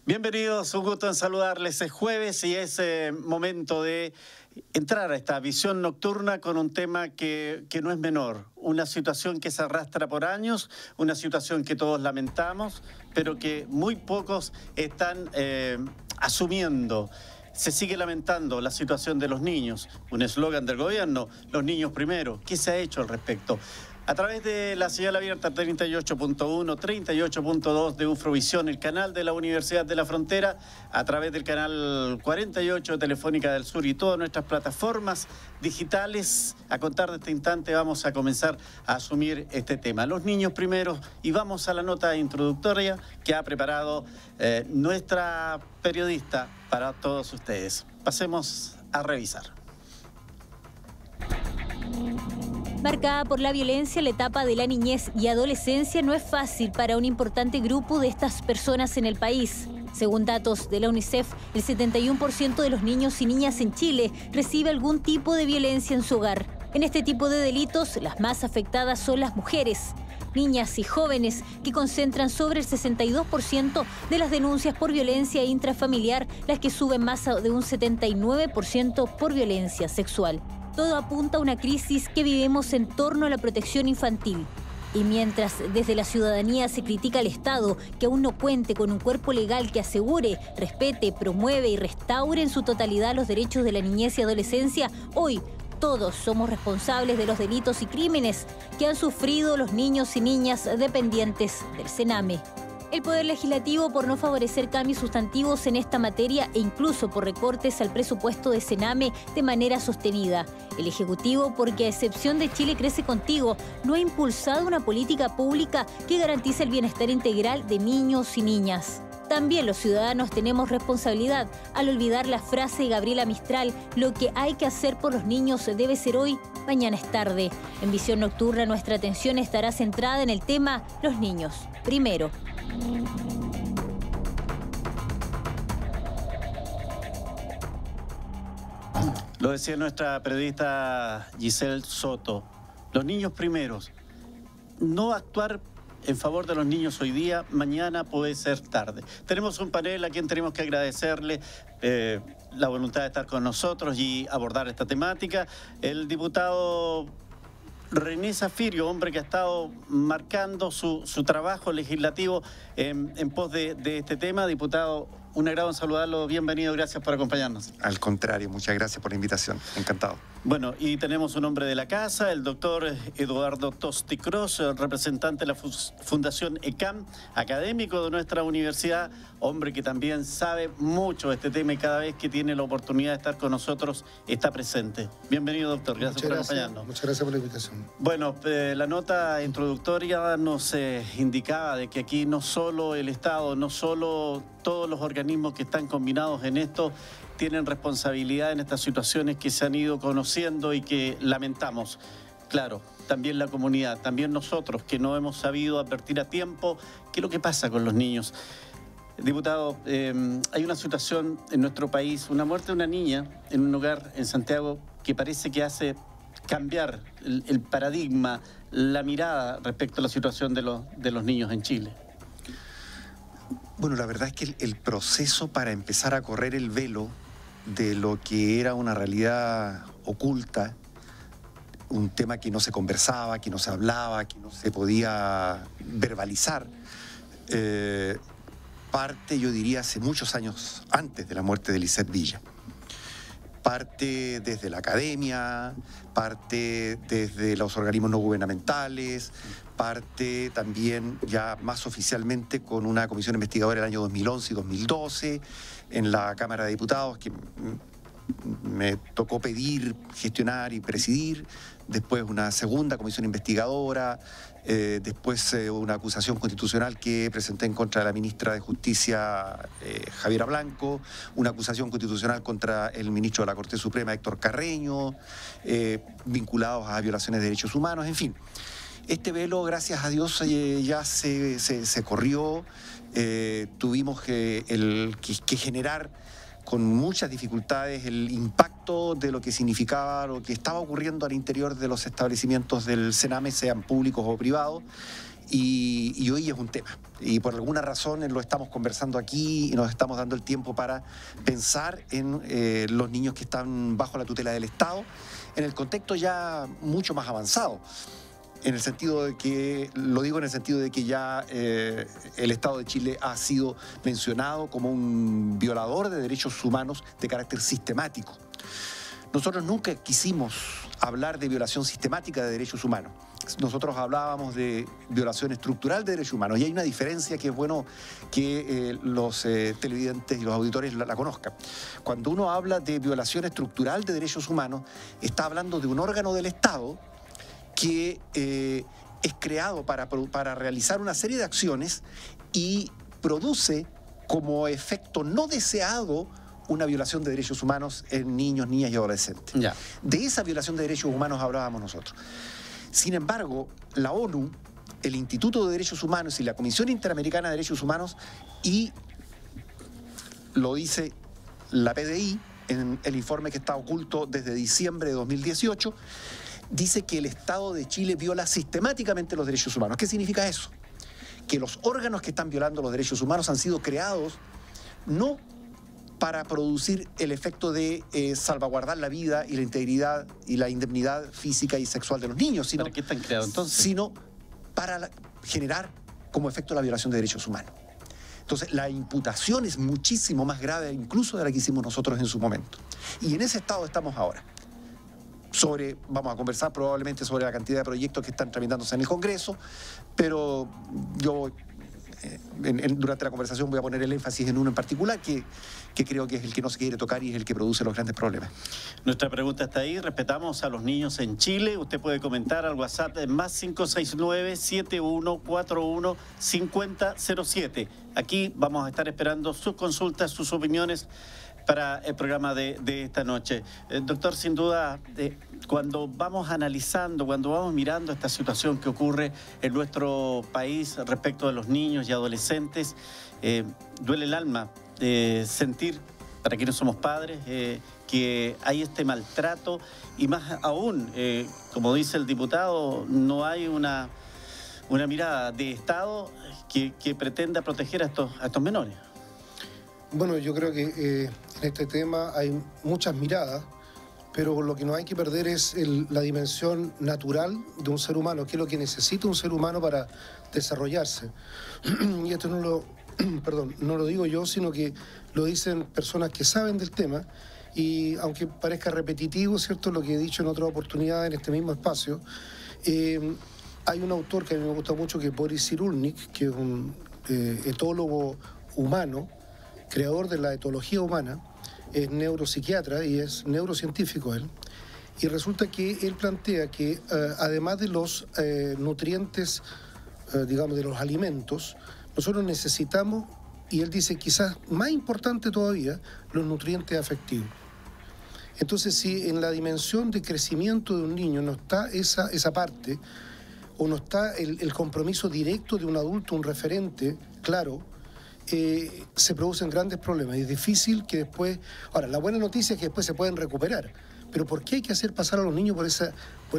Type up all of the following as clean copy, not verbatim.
Bienvenidos, un gusto en saludarles. Es jueves y es momento de entrar a esta visión nocturna con un tema que no es menor. Una situación que se arrastra por años, una situación que todos lamentamos, pero que muy pocos están asumiendo. Se sigue lamentando la situación de los niños. Un eslogan del gobierno, los niños primero. ¿Qué se ha hecho al respecto? A través de la señal abierta 38.1, 38.2 de Ufrovisión, el canal de la Universidad de la Frontera, a través del canal 48 de Telefónica del Sur y todas nuestras plataformas digitales. A contar de este instante vamos a comenzar a asumir este tema. Los niños primero, y vamos a la nota introductoria que ha preparado nuestra periodista para todos ustedes. Pasemos a revisar. Marcada por la violencia, la etapa de la niñez y adolescencia no es fácil para un importante grupo de estas personas en el país. Según datos de la UNICEF, el 71% de los niños y niñas en Chile recibe algún tipo de violencia en su hogar. En este tipo de delitos, las más afectadas son las mujeres, niñas y jóvenes, que concentran sobre el 62% de las denuncias por violencia intrafamiliar, las que suben más de un 79% por violencia sexual. Todo apunta a una crisis que vivimos en torno a la protección infantil. Y mientras desde la ciudadanía se critica al Estado que aún no cuente con un cuerpo legal que asegure, respete, promueve y restaure en su totalidad los derechos de la niñez y adolescencia, hoy todos somos responsables de los delitos y crímenes que han sufrido los niños y niñas dependientes del CENAME. El Poder Legislativo, por no favorecer cambios sustantivos en esta materia e incluso por recortes al presupuesto de CENAME de manera sostenida. El Ejecutivo, porque a excepción de Chile Crece Contigo, no ha impulsado una política pública que garantice el bienestar integral de niños y niñas. También los ciudadanos tenemos responsabilidad al olvidar la frase de Gabriela Mistral: lo que hay que hacer por los niños debe ser hoy, mañana es tarde. En Visión Nocturna nuestra atención estará centrada en el tema los niños primero. Lo decía nuestra periodista Giselle Soto, los niños primeros. No actuar en favor de los niños hoy día, mañana puede ser tarde. Tenemos un panel a quien tenemos que agradecerle la voluntad de estar con nosotros y abordar esta temática. El diputado René Zafirio, hombre que ha estado marcando su trabajo legislativo en pos de este tema. Diputado, un agrado en saludarlo, bienvenido, gracias por acompañarnos. Al contrario, muchas gracias por la invitación, encantado. Bueno, y tenemos un hombre de la casa, el doctor Eduardo Tosti Cross, representante de la Fundación ECAM, académico de nuestra universidad, hombre que también sabe mucho de este tema y cada vez que tiene la oportunidad de estar con nosotros está presente. Bienvenido, doctor, gracias por acompañarnos. Muchas gracias por la invitación. Bueno, la nota introductoria nos indicaba de que aquí no solo el Estado, no solo todos los organismos que están combinados en esto tienen responsabilidad en estas situaciones que se han ido conociendo y que lamentamos. Claro, también la comunidad, también nosotros que no hemos sabido advertir a tiempo qué es lo que pasa con los niños. Diputado, hay una situación en nuestro país, una muerte de una niña en un hogar en Santiago que parece que hace cambiar el paradigma, la mirada respecto a la situación de los niños en Chile. Bueno, la verdad es que el proceso para empezar a correr el velo de lo que era una realidad oculta, un tema que no se conversaba, que no se hablaba, que no se podía verbalizar, parte, yo diría, hace muchos años antes de la muerte de Lisette Villa. Parte desde la academia, parte desde los organismos no gubernamentales, parte también ya más oficialmente con una comisión investigadora el año 2011 y 2012 en la Cámara de Diputados que me tocó pedir, gestionar y presidir, después una segunda comisión investigadora, después una acusación constitucional que presenté en contra de la ministra de Justicia, Javiera Blanco, una acusación constitucional contra el ministro de la Corte Suprema, Héctor Carreño, vinculados a violaciones de derechos humanos, en fin. Este velo, gracias a Dios, ya se corrió, tuvimos que generar con muchas dificultades el impacto de lo que significaba, lo que estaba ocurriendo al interior de los establecimientos del CENAME, sean públicos o privados, y hoy es un tema. Y por alguna razón lo estamos conversando aquí y nos estamos dando el tiempo para pensar en los niños que están bajo la tutela del Estado, en el contexto ya mucho más avanzado. En el sentido de que, lo digo en el sentido de que ya el Estado de Chile ha sido mencionado como un violador de derechos humanos de carácter sistemático. Nosotros nunca quisimos hablar de violación sistemática de derechos humanos. Nosotros hablábamos de violación estructural de derechos humanos y hay una diferencia que es bueno que los televidentes y los auditores la conozcan. Cuando uno habla de violación estructural de derechos humanos, está hablando de un órgano del Estado que es creado para realizar una serie de acciones y produce como efecto no deseado una violación de derechos humanos en niños, niñas y adolescentes. Ya. De esa violación de derechos humanos hablábamos nosotros. Sin embargo, la ONU, el Instituto de Derechos Humanos y la Comisión Interamericana de Derechos Humanos, y lo dice la PDI en el informe que está oculto desde diciembre de 2018, dice que el Estado de Chile viola sistemáticamente los derechos humanos. ¿Qué significa eso? Que los órganos que están violando los derechos humanos han sido creados no para producir el efecto de salvaguardar la vida y la integridad y la indemnidad física y sexual de los niños, sino, ¿para qué están creados entonces? Sino para generar como efecto la violación de derechos humanos. Entonces, la imputación es muchísimo más grave incluso de la que hicimos nosotros en su momento. Y en ese estado estamos ahora. Vamos a conversar probablemente sobre la cantidad de proyectos que están tramitándose en el Congreso, pero yo durante la conversación voy a poner el énfasis en uno en particular que creo que es el que no se quiere tocar y es el que produce los grandes problemas. Nuestra pregunta está ahí. Respetamos a los niños en Chile. Usted puede comentar al WhatsApp de más 569-7141-5007. Aquí vamos a estar esperando sus consultas, sus opiniones para el programa de esta noche. Doctor, sin duda, cuando vamos analizando, cuando vamos mirando esta situación que ocurre en nuestro país respecto de los niños y adolescentes, duele el alma sentir, para quienes somos padres, que hay este maltrato y más aún, como dice el diputado, no hay una mirada de Estado que pretenda proteger a estos menores. Bueno, yo creo que en este tema hay muchas miradas, pero lo que no hay que perder es la dimensión natural de un ser humano, que es lo que necesita un ser humano para desarrollarse. Y esto no lo digo yo, sino que lo dicen personas que saben del tema, y aunque parezca repetitivo, ¿cierto?, lo que he dicho en otra oportunidad en este mismo espacio, hay un autor que a mí me gusta mucho, que es Boris Cyrulnik, que es un etólogo humano, creador de la etología humana, es neuropsiquiatra y es neurocientífico él, y resulta que él plantea que además de los nutrientes, digamos, de los alimentos, nosotros necesitamos, y él dice quizás más importante todavía, los nutrientes afectivos. Entonces, si en la dimensión de crecimiento de un niño no está esa parte, o no está el compromiso directo de un adulto, un referente claro, se producen grandes problemas y es difícil que después... Ahora, la buena noticia es que después se pueden recuperar, pero ¿por qué hay que hacer pasar a los niños por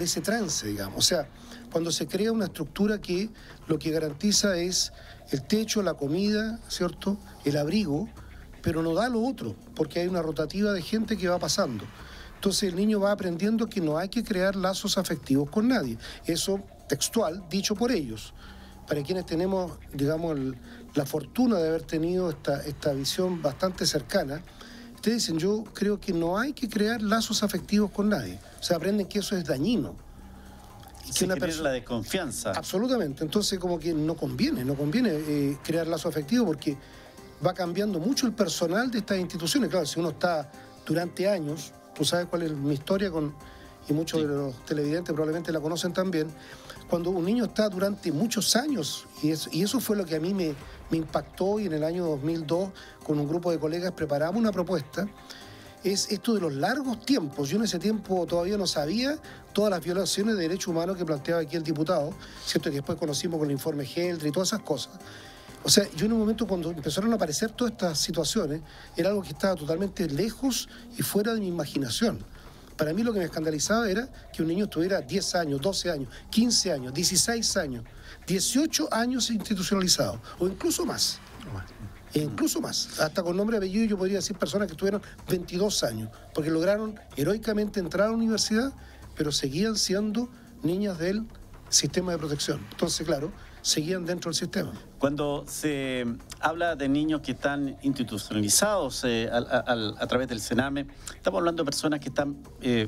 ese trance, digamos? O sea, cuando se crea una estructura que lo que garantiza es el techo, la comida, ¿cierto?, el abrigo, pero no da lo otro, porque hay una rotativa de gente que va pasando. Entonces el niño va aprendiendo que no hay que crear lazos afectivos con nadie. Eso textual, dicho por ellos. Para quienes tenemos, digamos, la fortuna de haber tenido esta visión bastante cercana, ustedes dicen, yo creo que no hay que crear lazos afectivos con nadie. O sea, aprenden que eso es dañino. Y que se genera la desconfianza. Absolutamente. Entonces, como que no conviene crear lazos afectivos, porque va cambiando mucho el personal de estas instituciones. Claro, si uno está durante años, tú sabes cuál es mi historia y muchos de los televidentes probablemente la conocen también. Cuando un niño está durante muchos años, y eso fue lo que a mí me impactó, y en el año 2002, con un grupo de colegas preparamos una propuesta, es esto de los largos tiempos. Yo en ese tiempo todavía no sabía todas las violaciones de derechos humanos que planteaba aquí el diputado, ¿cierto?, que después conocimos con el informe Heldry y todas esas cosas. O sea, yo en un momento cuando empezaron a aparecer todas estas situaciones, era algo que estaba totalmente lejos y fuera de mi imaginación. Para mí lo que me escandalizaba era que un niño estuviera 10 años, 12 años, 15 años, 16 años, 18 años institucionalizado, o incluso más. E incluso más, hasta con nombre y apellido yo podría decir personas que estuvieron 22 años, porque lograron heroicamente entrar a la universidad, pero seguían siendo niñas del sistema de protección. Entonces, claro, seguían dentro del sistema. Cuando se habla de niños que están institucionalizados a través del Sename, estamos hablando de personas que están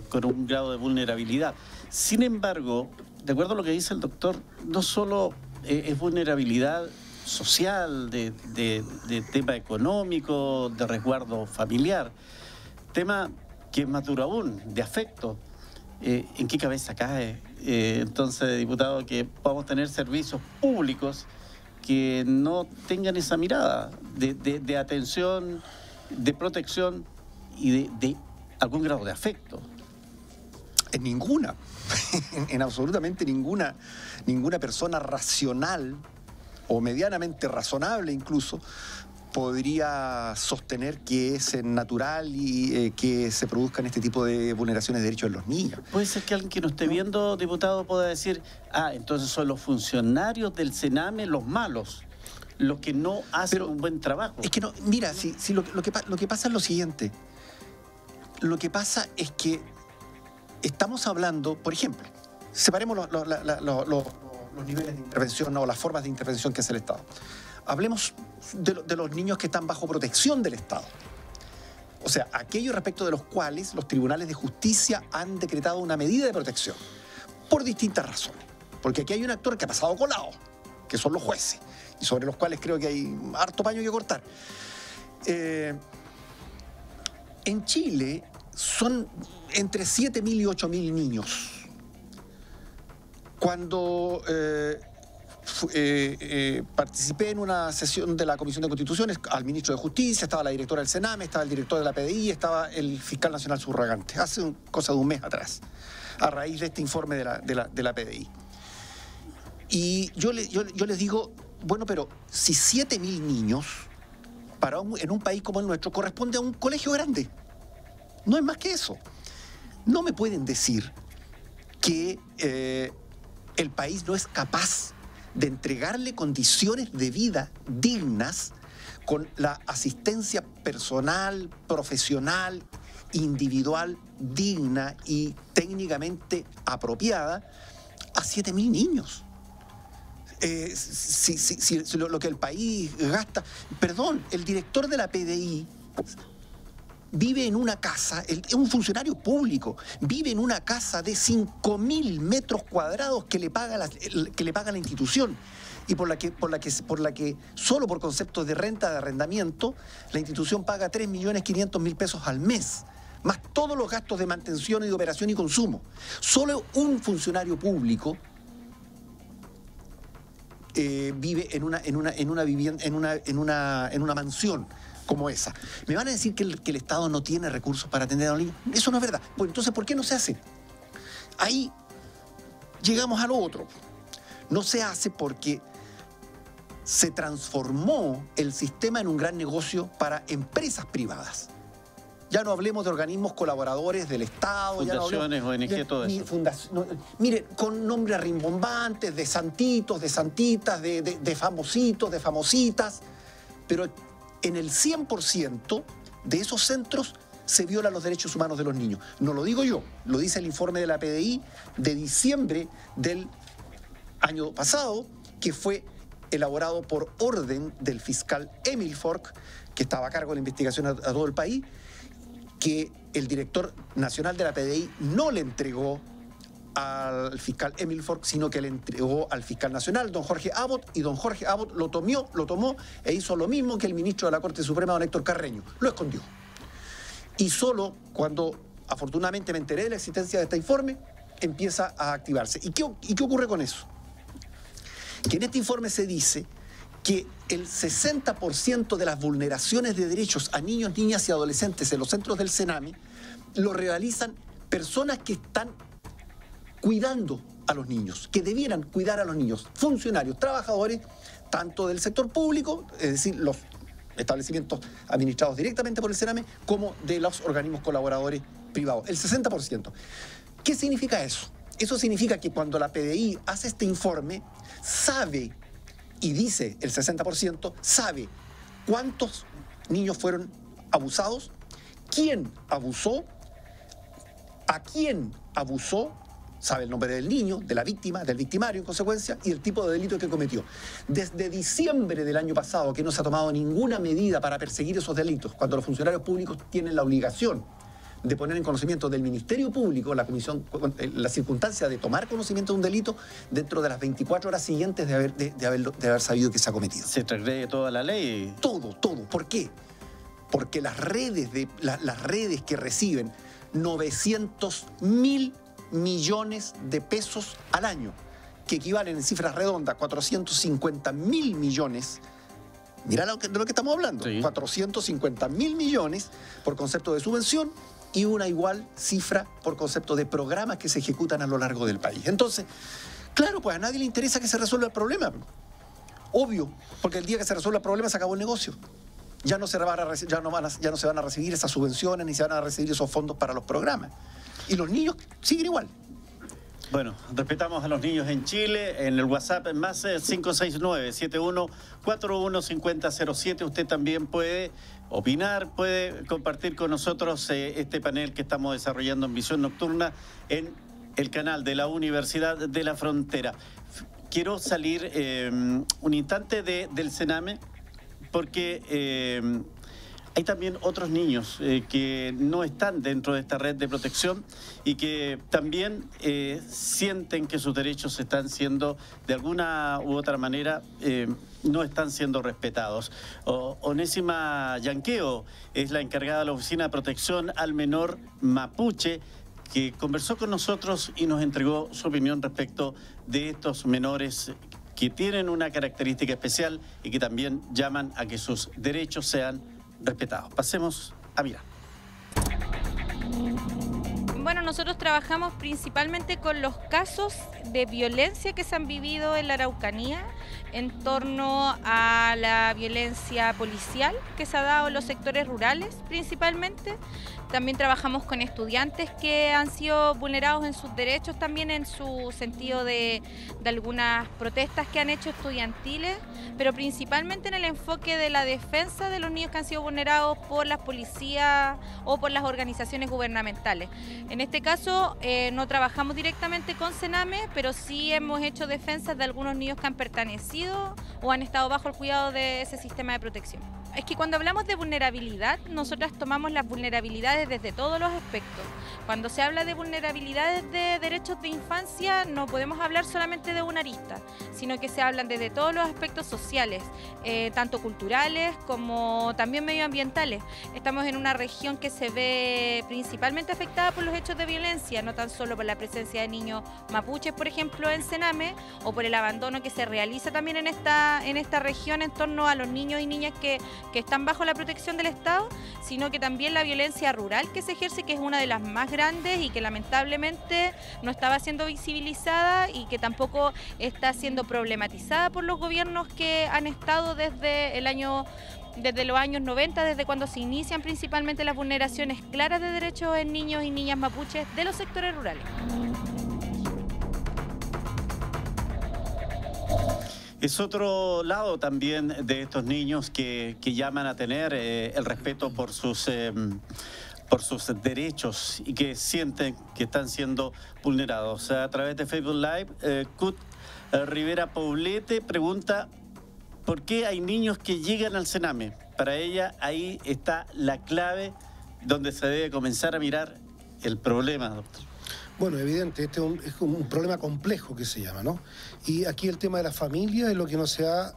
con un grado de vulnerabilidad. Sin embargo, de acuerdo a lo que dice el doctor, no solo es vulnerabilidad social, de tema económico, de resguardo familiar, tema que es más duro aún, de afecto. ¿En qué cabeza cae entonces, diputado, que podamos tener servicios públicos que no tengan esa mirada de atención, de protección y de algún grado de afecto? En ninguna, en absolutamente ninguna persona racional o medianamente razonable incluso podría sostener que es natural y que se produzcan este tipo de vulneraciones de derechos de los niños. Puede ser que alguien que nos esté viendo, diputado, pueda decir, entonces son los funcionarios del Sename los malos, los que no hacen un buen trabajo. Es que no, mira, lo que pasa es lo siguiente. Lo que pasa es que estamos hablando, por ejemplo, separemos los niveles de intervención o las formas de intervención que hace el Estado. Hablemos de los niños que están bajo protección del Estado. O sea, aquellos respecto de los cuales los tribunales de justicia han decretado una medida de protección, por distintas razones. Porque aquí hay un actor que ha pasado colado, que son los jueces, y sobre los cuales creo que hay harto paño que cortar. En Chile son entre 7.000 y 8.000 niños. Cuando participé en una sesión de la Comisión de Constituciones, al ministro de Justicia, estaba la directora del Sename, estaba el director de la PDI, estaba el fiscal nacional subrogante, hace cosa de un mes atrás, a raíz de este informe de la PDI. Y yo les digo, bueno, pero si 7.000 niños en un país como el nuestro corresponde a un colegio grande, no es más que eso. No me pueden decir que el país no es capaz de entregarle condiciones de vida dignas con la asistencia personal, profesional, individual, digna y técnicamente apropiada a 7.000 niños. Si lo que el país gasta... Perdón, el director de la PDI vive en una casa, es un funcionario público, vive en una casa de 5.000 metros cuadrados que le paga la institución y por la que solo por conceptos de renta de arrendamiento la institución paga 3.500.000 pesos al mes, más todos los gastos de mantención y de operación y consumo. Solo un funcionario público vive en una mansión como esa. ¿Me van a decir que el Estado no tiene recursos para atender a los niños? Eso no es verdad. Bueno, entonces, ¿por qué no se hace? Ahí llegamos a lo otro. No se hace porque se transformó el sistema en un gran negocio para empresas privadas. Ya no hablemos de organismos colaboradores del Estado. Fundaciones, ONG, todo eso. Mire, con nombres rimbombantes, de santitos, de santitas, de famositos, de famositas, pero en el 100% de esos centros se violan los derechos humanos de los niños. No lo digo yo, lo dice el informe de la PDI de diciembre del año pasado, que fue elaborado por orden del fiscal Emil Fork, que estaba a cargo de la investigación a todo el país, que el director nacional de la PDI no le entregó al fiscal Emil Fork, sino que le entregó al fiscal nacional, don Jorge Abbott, y don Jorge Abbott lo tomó e hizo lo mismo que el ministro de la Corte Suprema, don Héctor Carreño, lo escondió. Y solo cuando afortunadamente me enteré de la existencia de este informe, empieza a activarse. ¿Y qué ocurre con eso? Que en este informe se dice que el 60% de las vulneraciones de derechos a niños, niñas y adolescentes en los centros del Sename lo realizan personas que están cuidando a los niños, que debieran cuidar a los niños, funcionarios, trabajadores, tanto del sector público, es decir, los establecimientos administrados directamente por el Sename, como de los organismos colaboradores privados, el 60%. ¿Qué significa eso? Eso significa que cuando la PDI hace este informe, sabe, y dice el 60%, sabe cuántos niños fueron abusados, quién abusó, a quién abusó, sabe el nombre del niño, de la víctima, del victimario en consecuencia, y el tipo de delito que cometió. Desde diciembre del año pasado, que no se ha tomado ninguna medida para perseguir esos delitos, cuando los funcionarios públicos tienen la obligación de poner en conocimiento del Ministerio Público la circunstancia de tomar conocimiento de un delito dentro de las 24 horas siguientes de haber sabido que se ha cometido. Se transgrede toda la ley. Todo. ¿Por qué? Porque las redes que reciben 900.000 millones de pesos al año, que equivalen en cifras redondas 450.000 millones. Mira de lo que estamos hablando. Sí. 450.000 millones por concepto de subvención y una igual cifra por concepto de programas que se ejecutan a lo largo del país. Entonces, claro, pues a nadie le interesa que se resuelva el problema. Obvio, porque el día que se resuelva el problema se acabó el negocio. Ya no se van a recibir esas subvenciones ni se van a recibir esos fondos para los programas. Y los niños siguen igual. Bueno, respetamos a los niños en Chile. En el WhatsApp más 569-7141-5007. Usted también puede opinar, puede compartir con nosotros este panel que estamos desarrollando en Visión Nocturna en el canal de la Universidad de la Frontera. Quiero salir un instante del Sename porque hay también otros niños que no están dentro de esta red de protección y que también sienten que sus derechos están siendo, de alguna u otra manera, no están siendo respetados. Onésima Yanqueo es la encargada de la Oficina de Protección al Menor Mapuche, que conversó con nosotros y nos entregó su opinión respecto de estos menores que tienen una característica especial y que también llaman a que sus derechos sean respetados. Pasemos a mirar. Bueno, nosotros trabajamos principalmente con los casos de violencia que se han vivido en la Araucanía en torno a la violencia policial que se ha dado en los sectores rurales principalmente. También trabajamos con estudiantes que han sido vulnerados en sus derechos, también en su sentido de algunas protestas que han hecho estudiantiles, pero principalmente en el enfoque de la defensa de los niños que han sido vulnerados por las policías o por las organizaciones gubernamentales. En este caso no trabajamos directamente con Sename, pero sí hemos hecho defensas de algunos niños que han pertenecido o han estado bajo el cuidado de ese sistema de protección. Es que cuando hablamos de vulnerabilidad, nosotras tomamos las vulnerabilidades desde todos los aspectos. Cuando se habla de vulnerabilidades de derechos de infancia, no podemos hablar solamente de una arista, sino que se hablan desde todos los aspectos sociales, tanto culturales como también medioambientales. Estamos en una región que se ve principalmente afectada por los hechos de violencia, no tan solo por la presencia de niños mapuches, por ejemplo, en Sename, o por el abandono que se realiza también en esta región en torno a los niños y niñas que están bajo la protección del Estado, sino que también la violencia rural que se ejerce, que es una de las más grandes y que lamentablemente no estaba siendo visibilizada y que tampoco está siendo problematizada por los gobiernos que han estado desde los años 90, desde cuando se inician principalmente las vulneraciones claras de derechos en niños y niñas mapuches de los sectores rurales. Es otro lado también de estos niños que llaman a tener el respeto por sus derechos y que sienten que están siendo vulnerados. A través de Facebook Live, Cut Rivera Poblete pregunta ¿por qué hay niños que llegan al Sename? Para ella ahí está la clave donde se debe comenzar a mirar el problema, doctor. Bueno, evidente, este es un problema complejo que se llama, ¿no? Y aquí el tema de la familia es lo que no se ha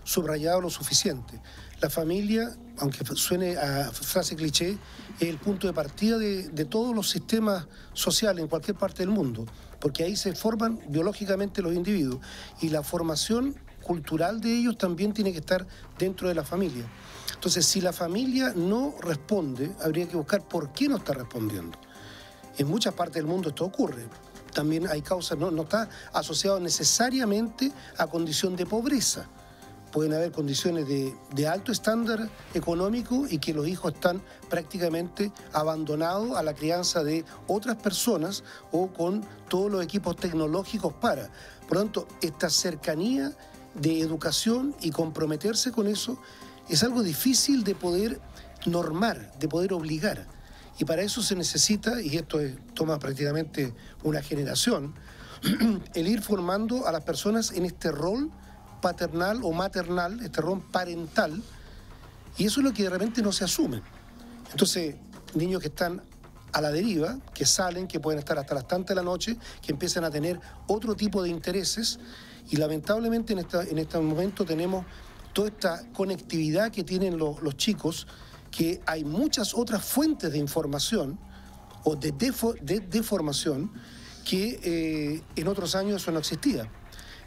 subrayado lo suficiente. La familia, aunque suene a frase cliché, es el punto de partida de todos los sistemas sociales en cualquier parte del mundo, porque ahí se forman biológicamente los individuos y la formación cultural de ellos también tiene que estar dentro de la familia. Entonces, si la familia no responde, habría que buscar por qué no está respondiendo. En muchas partes del mundo esto ocurre. También hay causas, no está asociado necesariamente a condición de pobreza. pueden haber condiciones de alto estándar económico y que los hijos están prácticamente abandonados a la crianza de otras personas o con todos los equipos tecnológicos para. Por lo tanto, esta cercanía de educación y comprometerse con eso es algo difícil de poder normar, de poder obligar. Y para eso se necesita, y esto toma prácticamente una generación, el ir formando a las personas en este rol paternal o maternal, este rol parental, y eso es lo que de repente no se asume. Entonces, niños que están a la deriva, que salen, que pueden estar hasta las tantas de la noche, que empiezan a tener otro tipo de intereses, y lamentablemente en este momento tenemos toda esta conectividad que tienen los chicos, que hay muchas otras fuentes de información o de deformación que en otros años eso no existía.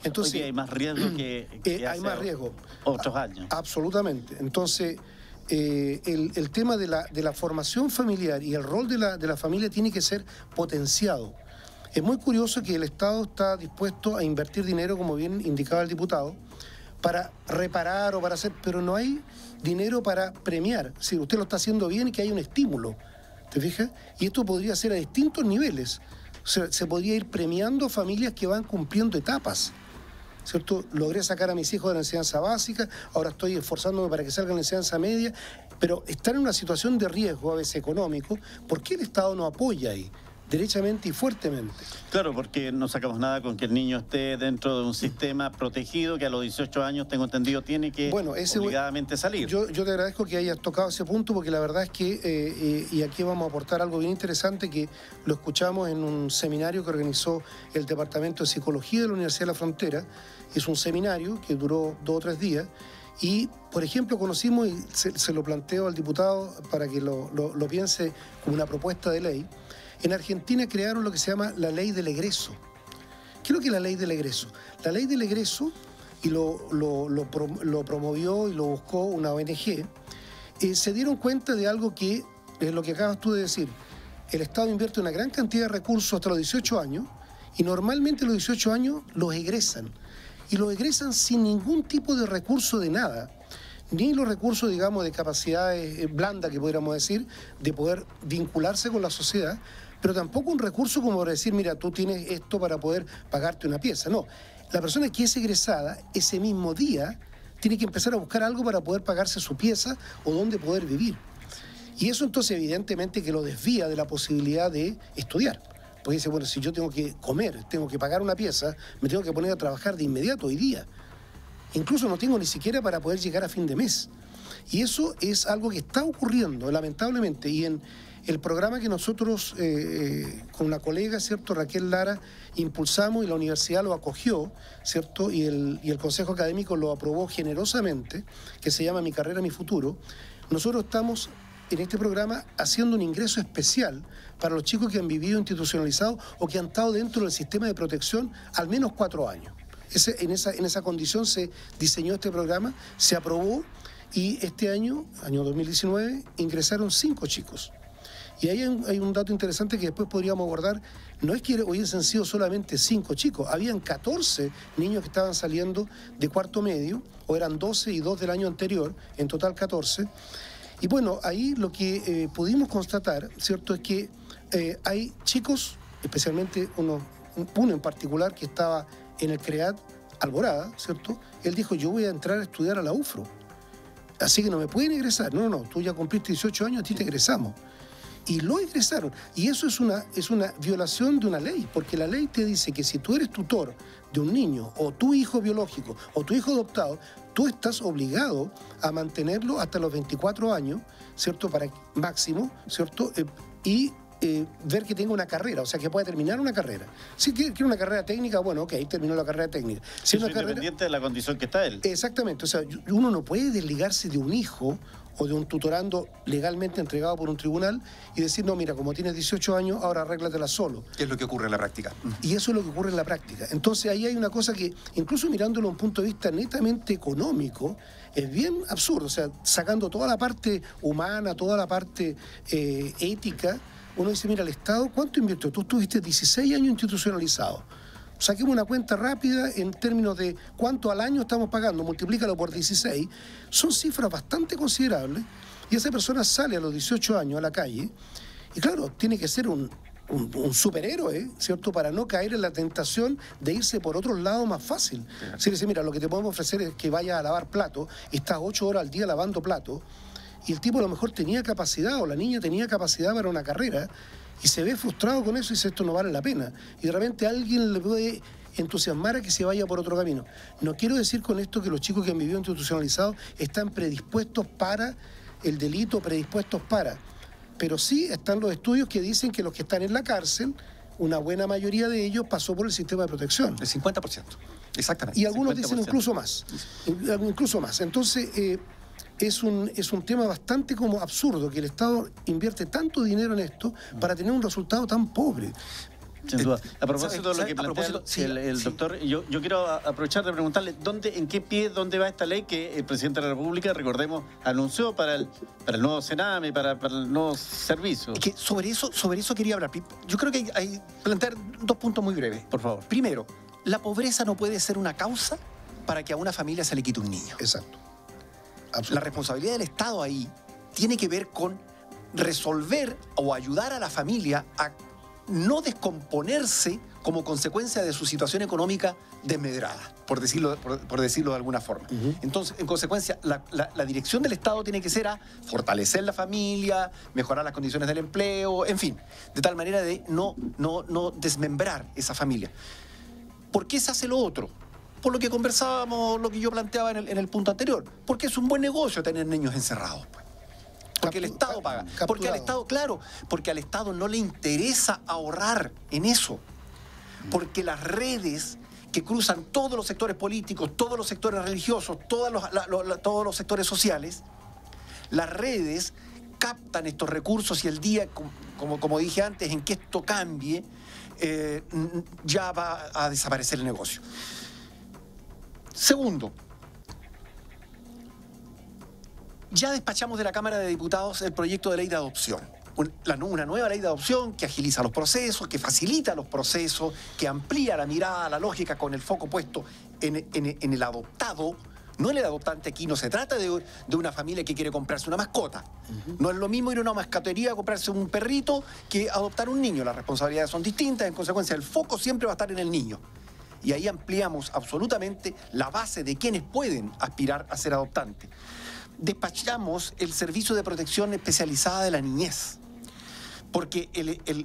Entonces, hoy hay más riesgo que hay más riesgo. Otros años. Absolutamente. Entonces, el tema de la formación familiar y el rol de la familia tiene que ser potenciado. Es muy curioso que el Estado está dispuesto a invertir dinero, como bien indicaba el diputado, para reparar o para hacer, pero no hay dinero para premiar. Si usted lo está haciendo bien y que hay un estímulo, ¿te fijas? Y esto podría ser a distintos niveles. O sea, se podría ir premiando familias que van cumpliendo etapas, ¿cierto? Logré sacar a mis hijos de la enseñanza básica, ahora estoy esforzándome para que salgan de la enseñanza media, pero están en una situación de riesgo, a veces económico. ¿Por qué el Estado no apoya ahí? Derechamente y fuertemente. Claro, porque no sacamos nada con que el niño esté dentro de un sistema protegido que a los 18 años, tengo entendido, tiene que obligadamente salir. Yo te agradezco que hayas tocado ese punto, porque la verdad es que, y aquí vamos a aportar algo bien interesante, que lo escuchamos en un seminario que organizó el Departamento de Psicología de la Universidad de la Frontera. Es un seminario que duró 2 o 3 días. Y, por ejemplo, conocimos, y se lo planteo al diputado para que lo piense como una propuesta de ley. En Argentina crearon lo que se llama la ley del egreso. ¿Qué es lo que es la ley del egreso? La ley del egreso, y lo promovió y lo buscó una ONG, se dieron cuenta de algo que es lo que acabas tú de decir. El Estado invierte una gran cantidad de recursos hasta los 18 años y normalmente a los 18 años los egresan. Y los egresan sin ningún tipo de recurso de nada. Ni los recursos, digamos, de capacidades blandas, que podríamos decir, de poder vincularse con la sociedad, pero tampoco un recurso como para decir, mira, tú tienes esto para poder pagarte una pieza. No, la persona que es egresada, ese mismo día, tiene que empezar a buscar algo para poder pagarse su pieza o dónde poder vivir. Y eso entonces evidentemente que lo desvía de la posibilidad de estudiar. Porque dice, bueno, si yo tengo que comer, tengo que pagar una pieza, me tengo que poner a trabajar de inmediato hoy día. Incluso no tengo ni siquiera para poder llegar a fin de mes. Y eso es algo que está ocurriendo, lamentablemente. Y en el programa que nosotros, con una colega, ¿cierto?, Raquel Lara, impulsamos, y la universidad lo acogió, ¿cierto?, y el Consejo Académico lo aprobó generosamente, que se llama Mi Carrera, Mi Futuro. Nosotros estamos en este programa haciendo un ingreso especial para los chicos que han vivido institucionalizados o que han estado dentro del sistema de protección al menos 4 años. En esa condición se diseñó este programa, se aprobó, y este año 2019, ingresaron 5 chicos. Y ahí hay un dato interesante que después podríamos abordar. No es que hubiesen sido solamente 5 chicos, habían 14 niños que estaban saliendo de cuarto medio, o eran 12 y 2 del año anterior, en total 14. Y bueno, ahí lo que pudimos constatar, ¿cierto?, es que hay chicos, especialmente uno en particular que estaba en el CREAT Alborada, ¿cierto? Él dijo, yo voy a entrar a estudiar a la UFRO, así que no me pueden egresar. No, tú ya cumpliste 18 años, a ti te egresamos. Y lo egresaron. Y eso es una violación de una ley, porque la ley te dice que si tú eres tutor de un niño, o tu hijo biológico, o tu hijo adoptado, tú estás obligado a mantenerlo hasta los 24 años, ¿cierto?, para máximo, ¿cierto?, y ver que tenga una carrera, o sea, que pueda terminar una carrera. Si quiere una carrera técnica, bueno, ok, terminó la carrera técnica. Si es independiente de la condición que está él. Exactamente, o sea, uno no puede desligarse de un hijo o de un tutorando legalmente entregado por un tribunal y decir, no, mira, como tienes 18 años, ahora arréglatela solo. ¿Qué es lo que ocurre en la práctica? Y eso es lo que ocurre en la práctica. Entonces ahí hay una cosa que, incluso mirándolo desde un punto de vista netamente económico, es bien absurdo. O sea, sacando toda la parte humana, toda la parte ética, uno dice, mira, el Estado, ¿cuánto invirtió? Tú estuviste 16 años institucionalizado. Saquemos una cuenta rápida en términos de cuánto al año estamos pagando, multiplícalo por 16, son cifras bastante considerables, y esa persona sale a los 18 años a la calle, y claro, tiene que ser un superhéroe, ¿cierto?, para no caer en la tentación de irse por otro lado más fácil. Si le dice, mira, lo que te podemos ofrecer es que vayas a lavar platos, y estás 8 horas al día lavando platos, y el tipo a lo mejor tenía capacidad, o la niña tenía capacidad para una carrera, y se ve frustrado con eso y dice, esto no vale la pena. Y de repente alguien le puede entusiasmar a que se vaya por otro camino. No quiero decir con esto que los chicos que han vivido institucionalizados están predispuestos para el delito, predispuestos para... Pero sí están los estudios que dicen que los que están en la cárcel, una buena mayoría de ellos pasó por el sistema de protección. El 50%, exactamente. Y algunos 50%. dicen incluso más. Entonces, es un tema bastante como absurdo que el Estado invierte tanto dinero en esto para tener un resultado tan pobre. Sin duda. A propósito de lo que plantea el sí. doctor, yo quiero aprovechar de preguntarle en qué pie, dónde va esta ley que el presidente de la República, recordemos, anunció para el nuevo Sename, para el nuevo servicio. Es que sobre eso quería hablar. Yo creo que hay plantear 2 puntos muy breves. Por favor. Primero, la pobreza no puede ser una causa para que a una familia se le quite un niño. Exacto. La responsabilidad del Estado ahí tiene que ver con resolver o ayudar a la familia a no descomponerse como consecuencia de su situación económica desmedrada, por decirlo de alguna forma. Entonces, en consecuencia, la dirección del Estado tiene que ser a fortalecer la familia, mejorar las condiciones del empleo, en fin, de tal manera de no desmembrar esa familia. ¿Por qué se hace lo otro? Por lo que conversábamos, lo que yo planteaba en el punto anterior. Porque es un buen negocio tener niños encerrados, pues. Porque el Estado paga. Porque al Estado, claro, porque al Estado no le interesa ahorrar en eso. Porque las redes que cruzan todos los sectores políticos, todos los sectores religiosos, todos los sectores sociales, las redes captan estos recursos y el día, como dije antes, en que esto cambie, ya va a desaparecer el negocio. Segundo, ya despachamos de la Cámara de Diputados el proyecto de ley de adopción. Una nueva ley de adopción que agiliza los procesos, que facilita los procesos, que amplía la mirada, la lógica con el foco puesto en el adoptado, no en el adoptante. Aquí no se trata de una familia que quiere comprarse una mascota. No es lo mismo ir a una mascotería a comprarse un perrito que adoptar un niño. Las responsabilidades son distintas, en consecuencia el foco siempre va a estar en el niño. Y ahí ampliamos absolutamente la base de quienes pueden aspirar a ser adoptantes. Despachamos el servicio de protección especializada de la niñez. Porque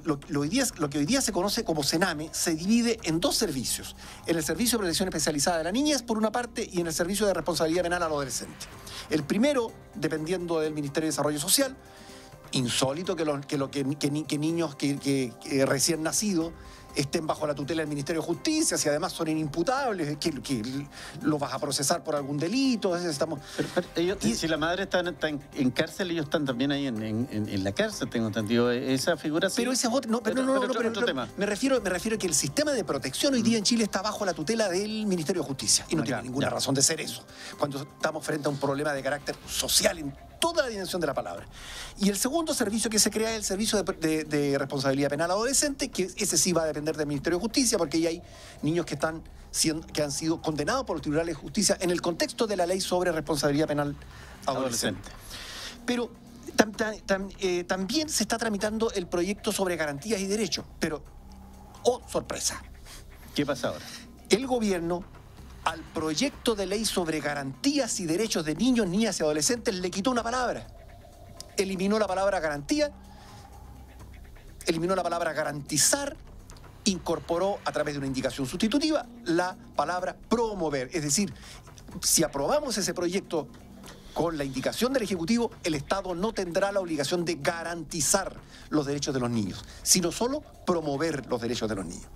lo que hoy día se conoce como Sename se divide en 2 servicios. En el servicio de protección especializada de la niñez, por una parte, y en el servicio de responsabilidad penal al adolescente. El primero, dependiendo del Ministerio de Desarrollo Social, insólito que niños que recién nacidos estén bajo la tutela del Ministerio de Justicia, si además son inimputables, que los vas a procesar por algún delito. Pero ellos, si la madre está en cárcel, ellos están también ahí en la cárcel, tengo entendido. Esa figura sí. Pero ese es otro, otro tema. Me refiero a que el sistema de protección hoy día en Chile está bajo la tutela del Ministerio de Justicia y no tiene ninguna razón de ser eso, cuando estamos frente a un problema de carácter social en toda la dimensión de la palabra. Y el segundo servicio que se crea es el servicio de responsabilidad penal adolescente, que ese sí va a depender del Ministerio de Justicia, porque ahí hay niños que han sido condenados por los tribunales de justicia en el contexto de la ley sobre responsabilidad penal adolescente. Pero también se está tramitando el proyecto sobre garantías y derechos, pero, oh, sorpresa. ¿Qué pasa ahora? El gobierno, al proyecto de ley sobre garantías y derechos de niños, niñas y adolescentes, le quitó una palabra. Eliminó la palabra garantía, eliminó la palabra garantizar, incorporó a través de una indicación sustitutiva la palabra promover. Es decir, si aprobamos ese proyecto con la indicación del Ejecutivo, el Estado no tendrá la obligación de garantizar los derechos de los niños, sino solo promover los derechos de los niños.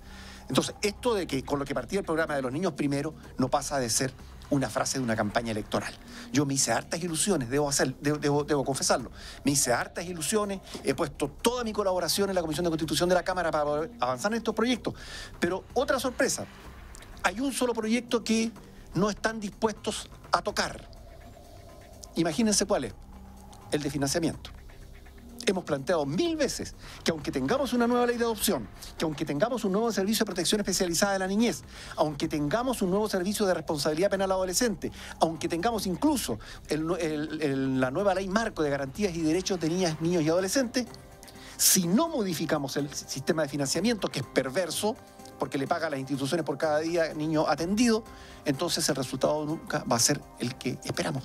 Entonces, esto de que con lo que partía el programa de los niños primero no pasa de ser una frase de una campaña electoral. Yo me hice hartas ilusiones, debo confesarlo. Me hice hartas ilusiones, he puesto toda mi colaboración en la Comisión de Constitución de la Cámara para poder avanzar en estos proyectos. Pero otra sorpresa, hay un solo proyecto que no están dispuestos a tocar. Imagínense cuál es, el de financiamiento. hemos planteado 1000 veces que aunque tengamos una nueva ley de adopción, que aunque tengamos un nuevo servicio de protección especializada de la niñez, aunque tengamos un nuevo servicio de responsabilidad penal adolescente, aunque tengamos incluso la nueva ley marco de garantías y derechos de niñas, niños y adolescentes, si no modificamos el sistema de financiamiento, que es perverso, porque le paga a las instituciones por cada día niño atendido, entonces el resultado nunca va a ser el que esperamos.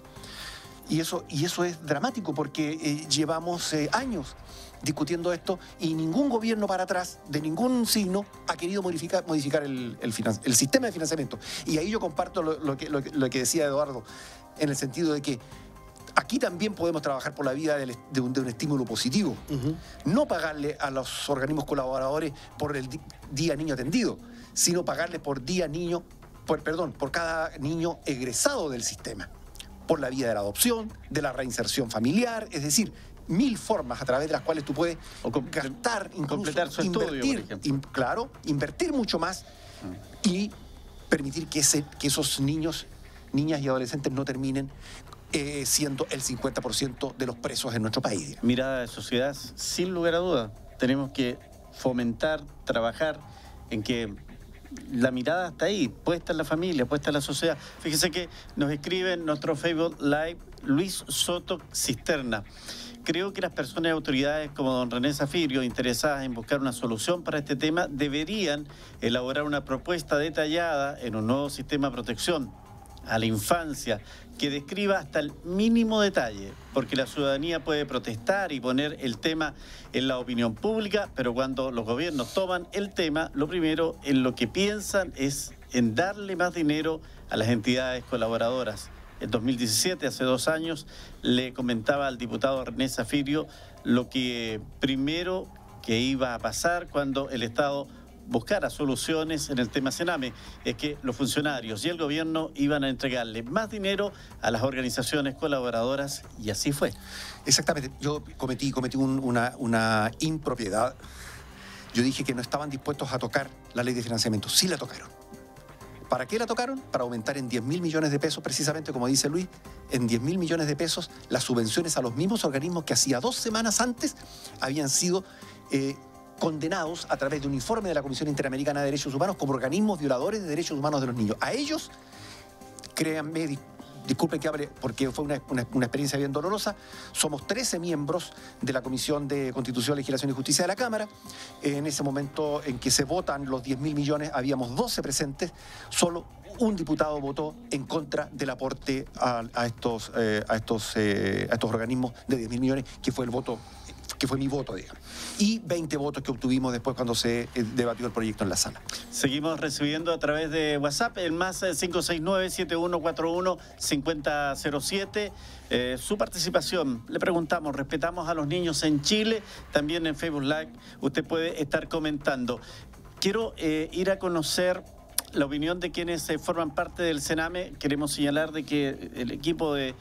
Y eso es dramático porque llevamos años discutiendo esto y ningún gobierno para atrás, de ningún signo, ha querido modificar el sistema de financiamiento. Y ahí yo comparto lo que decía Eduardo, en el sentido de que aquí también podemos trabajar por la vía de un estímulo positivo. No pagarle a los organismos colaboradores por el día niño atendido, sino pagarle por por cada niño egresado del sistema, por la vía de la adopción, de la reinserción familiar, es decir, 1000 formas a través de las cuales tú puedes gastar, incluso completar su estudio, por ejemplo. Claro, invertir mucho más y permitir que esos niños, niñas y adolescentes no terminen siendo el 50% de los presos en nuestro país. Mirada de sociedad, sin lugar a dudas. Tenemos que fomentar, trabajar en que la mirada está ahí, puesta en la familia, puesta en la sociedad. Fíjese que nos escribe en nuestro Facebook Live Luis Soto Cisterna. Creo que las personas y autoridades como don René Zafirio, interesadas en buscar una solución para este tema, deberían elaborar una propuesta detallada en un nuevo sistema de protección a la infancia que describa hasta el mínimo detalle, porque la ciudadanía puede protestar y poner el tema en la opinión pública, pero cuando los gobiernos toman el tema, lo primero en lo que piensan es en darle más dinero a las entidades colaboradoras. En 2017, hace 2 años, le comentaba al diputado René Zafirio lo que primero que iba a pasar cuando el Estado buscara soluciones en el tema Sename, es que los funcionarios y el gobierno iban a entregarle más dinero a las organizaciones colaboradoras y así fue. Exactamente, yo cometí una impropiedad. Yo dije que no estaban dispuestos a tocar la ley de financiamiento, sí la tocaron. ¿Para qué la tocaron? Para aumentar en 10.000 millones de pesos, precisamente como dice Luis, en 10.000 millones de pesos las subvenciones a los mismos organismos que hacía 2 semanas antes habían sido condenados a través de un informe de la Comisión Interamericana de Derechos Humanos como organismos violadores de derechos humanos de los niños. A ellos, créanme, disculpen que hable porque fue una experiencia bien dolorosa, somos 13 miembros de la Comisión de Constitución, Legislación y Justicia de la Cámara. En ese momento en que se votan los 10.000 millones, habíamos 12 presentes, solo un diputado votó en contra del aporte a estos organismos de 10.000 millones, que fue mi voto, digamos. Y 20 votos que obtuvimos después cuando se debatió el proyecto en la sala. Seguimos recibiendo a través de WhatsApp el más 569-7141-5007. Su participación. Le preguntamos, respetamos a los niños en Chile, también en Facebook Live usted puede estar comentando. Quiero ir a conocer la opinión de quienes forman parte del Sename. Queremos señalar de que el equipo de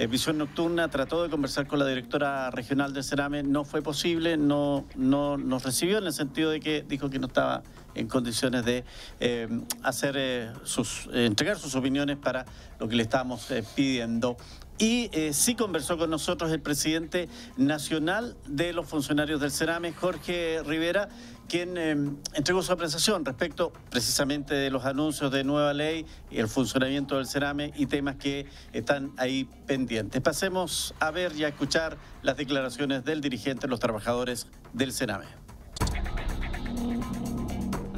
Visión Nocturna trató de conversar con la directora regional del Sename, no fue posible, no nos recibió, en el sentido de que dijo que no estaba en condiciones de entregar sus opiniones para lo que le estábamos pidiendo. Y sí conversó con nosotros el presidente nacional de los funcionarios del Sename, Jorge Rivera, quien entregó su apreciación respecto precisamente de los anuncios de nueva ley, el funcionamiento del Sename y temas que están ahí pendientes. Pasemos a ver y a escuchar las declaraciones del dirigente de los trabajadores del Sename.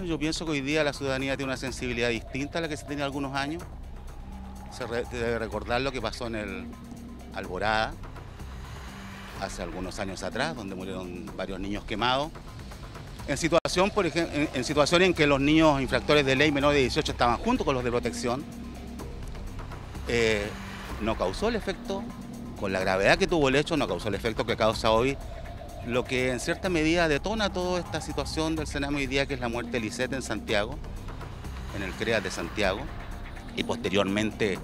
Yo pienso que hoy día la ciudadanía tiene una sensibilidad distinta a la que se tenía algunos años. Se debe recordar lo que pasó en el Alborada hace algunos años atrás, donde murieron varios niños quemados. En situación, por ejemplo, en situaciones en que los niños infractores de ley menores de 18 estaban junto con los de protección, no causó el efecto, con la gravedad que tuvo el hecho, no causó el efecto que causa hoy, lo que en cierta medida detona toda esta situación del Sename hoy día, que es la muerte de Lisette en Santiago, en el CREAS de Santiago, y posteriormente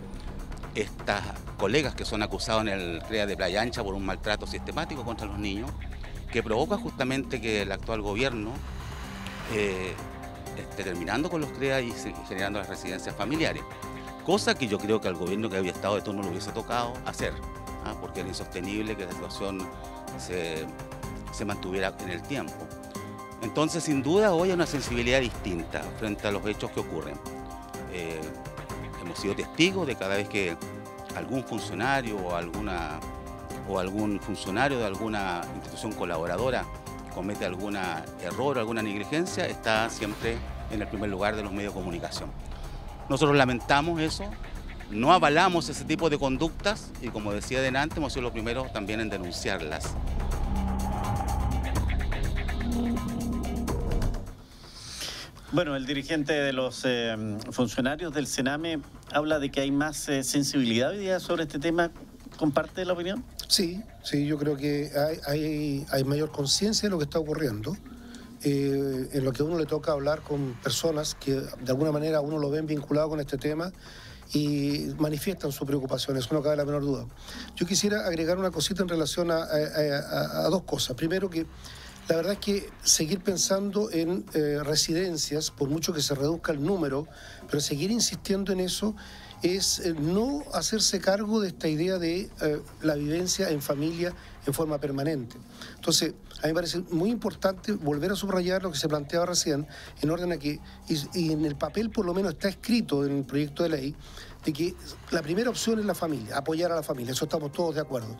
estas colegas que son acusados en el CREAS de Playa Ancha por un maltrato sistemático contra los niños, que provoca justamente que el actual gobierno esté terminando con los CREAS y generando las residencias familiares. Cosa que yo creo que al gobierno que había estado de turno le hubiese tocado hacer, porque era insostenible que la situación se se mantuviera en el tiempo. Entonces, sin duda, hoy hay una sensibilidad distinta frente a los hechos que ocurren. Hemos sido testigos de cada vez que algún funcionario o algún funcionario de alguna institución colaboradora comete algún error o alguna negligencia, está siempre en el primer lugar de los medios de comunicación. Nosotros lamentamos eso, no avalamos ese tipo de conductas y, como decía delante, hemos sido los primeros también en denunciarlas. Bueno, el dirigente de los funcionarios del Sename habla de que hay más sensibilidad hoy día sobre este tema. ¿Comparte la opinión? Sí, yo creo que hay mayor conciencia de lo que está ocurriendo. En lo que a uno le toca hablar con personas que de alguna manera a uno lo ven vinculado con este tema y manifiestan su preocupación, eso no cabe la menor duda. Yo quisiera agregar una cosita en relación a dos cosas. Primero, que la verdad es que seguir pensando en residencias, por mucho que se reduzca el número, pero seguir insistiendo en eso es no hacerse cargo de esta idea de la vivencia en familia en forma permanente. Entonces, a mí me parece muy importante volver a subrayar lo que se planteaba recién, en orden a que, y en el papel por lo menos está escrito en el proyecto de ley, de que la primera opción es la familia, apoyar a la familia, eso estamos todos de acuerdo.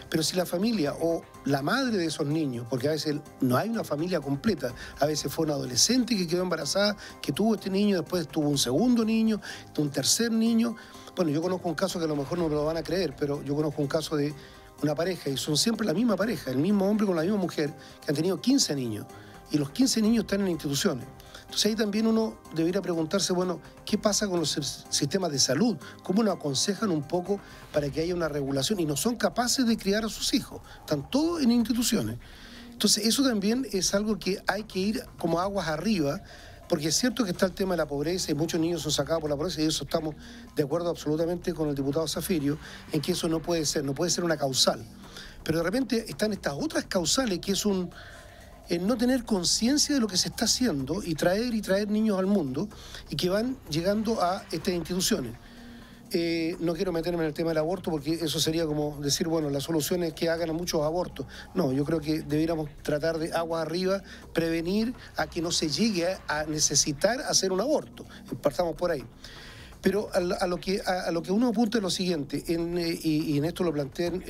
Pero si la familia o la madre de esos niños, porque a veces no hay una familia completa, a veces fue una adolescente que quedó embarazada, que tuvo este niño, después tuvo un segundo niño, un tercer niño. Bueno, yo conozco un caso que a lo mejor no me lo van a creer, pero yo conozco un caso de una pareja, y son siempre la misma pareja, el mismo hombre con la misma mujer, que han tenido 15 niños, y los 15 niños están en instituciones. Entonces ahí también uno debería preguntarse, bueno, ¿qué pasa con los sistemas de salud? ¿Cómo nos aconsejan un poco para que haya una regulación? Y no son capaces de criar a sus hijos, están todos en instituciones. Entonces eso también es algo que hay que ir como aguas arriba, porque es cierto que está el tema de la pobreza y muchos niños son sacados por la pobreza, y eso estamos de acuerdo absolutamente con el diputado Zafirio, en que eso no puede ser una causal. Pero de repente están estas otras causales, que es el no tener conciencia de lo que se está haciendo y traer niños al mundo y que van llegando a estas instituciones. No quiero meterme en el tema del aborto porque eso sería como decir, bueno, la solución es que hagan muchos abortos. No, yo creo que debiéramos tratar de aguas arriba, prevenir a que no se llegue a necesitar hacer un aborto. Partamos por ahí. Pero a lo que uno apunta es lo siguiente, y en esto lo plantean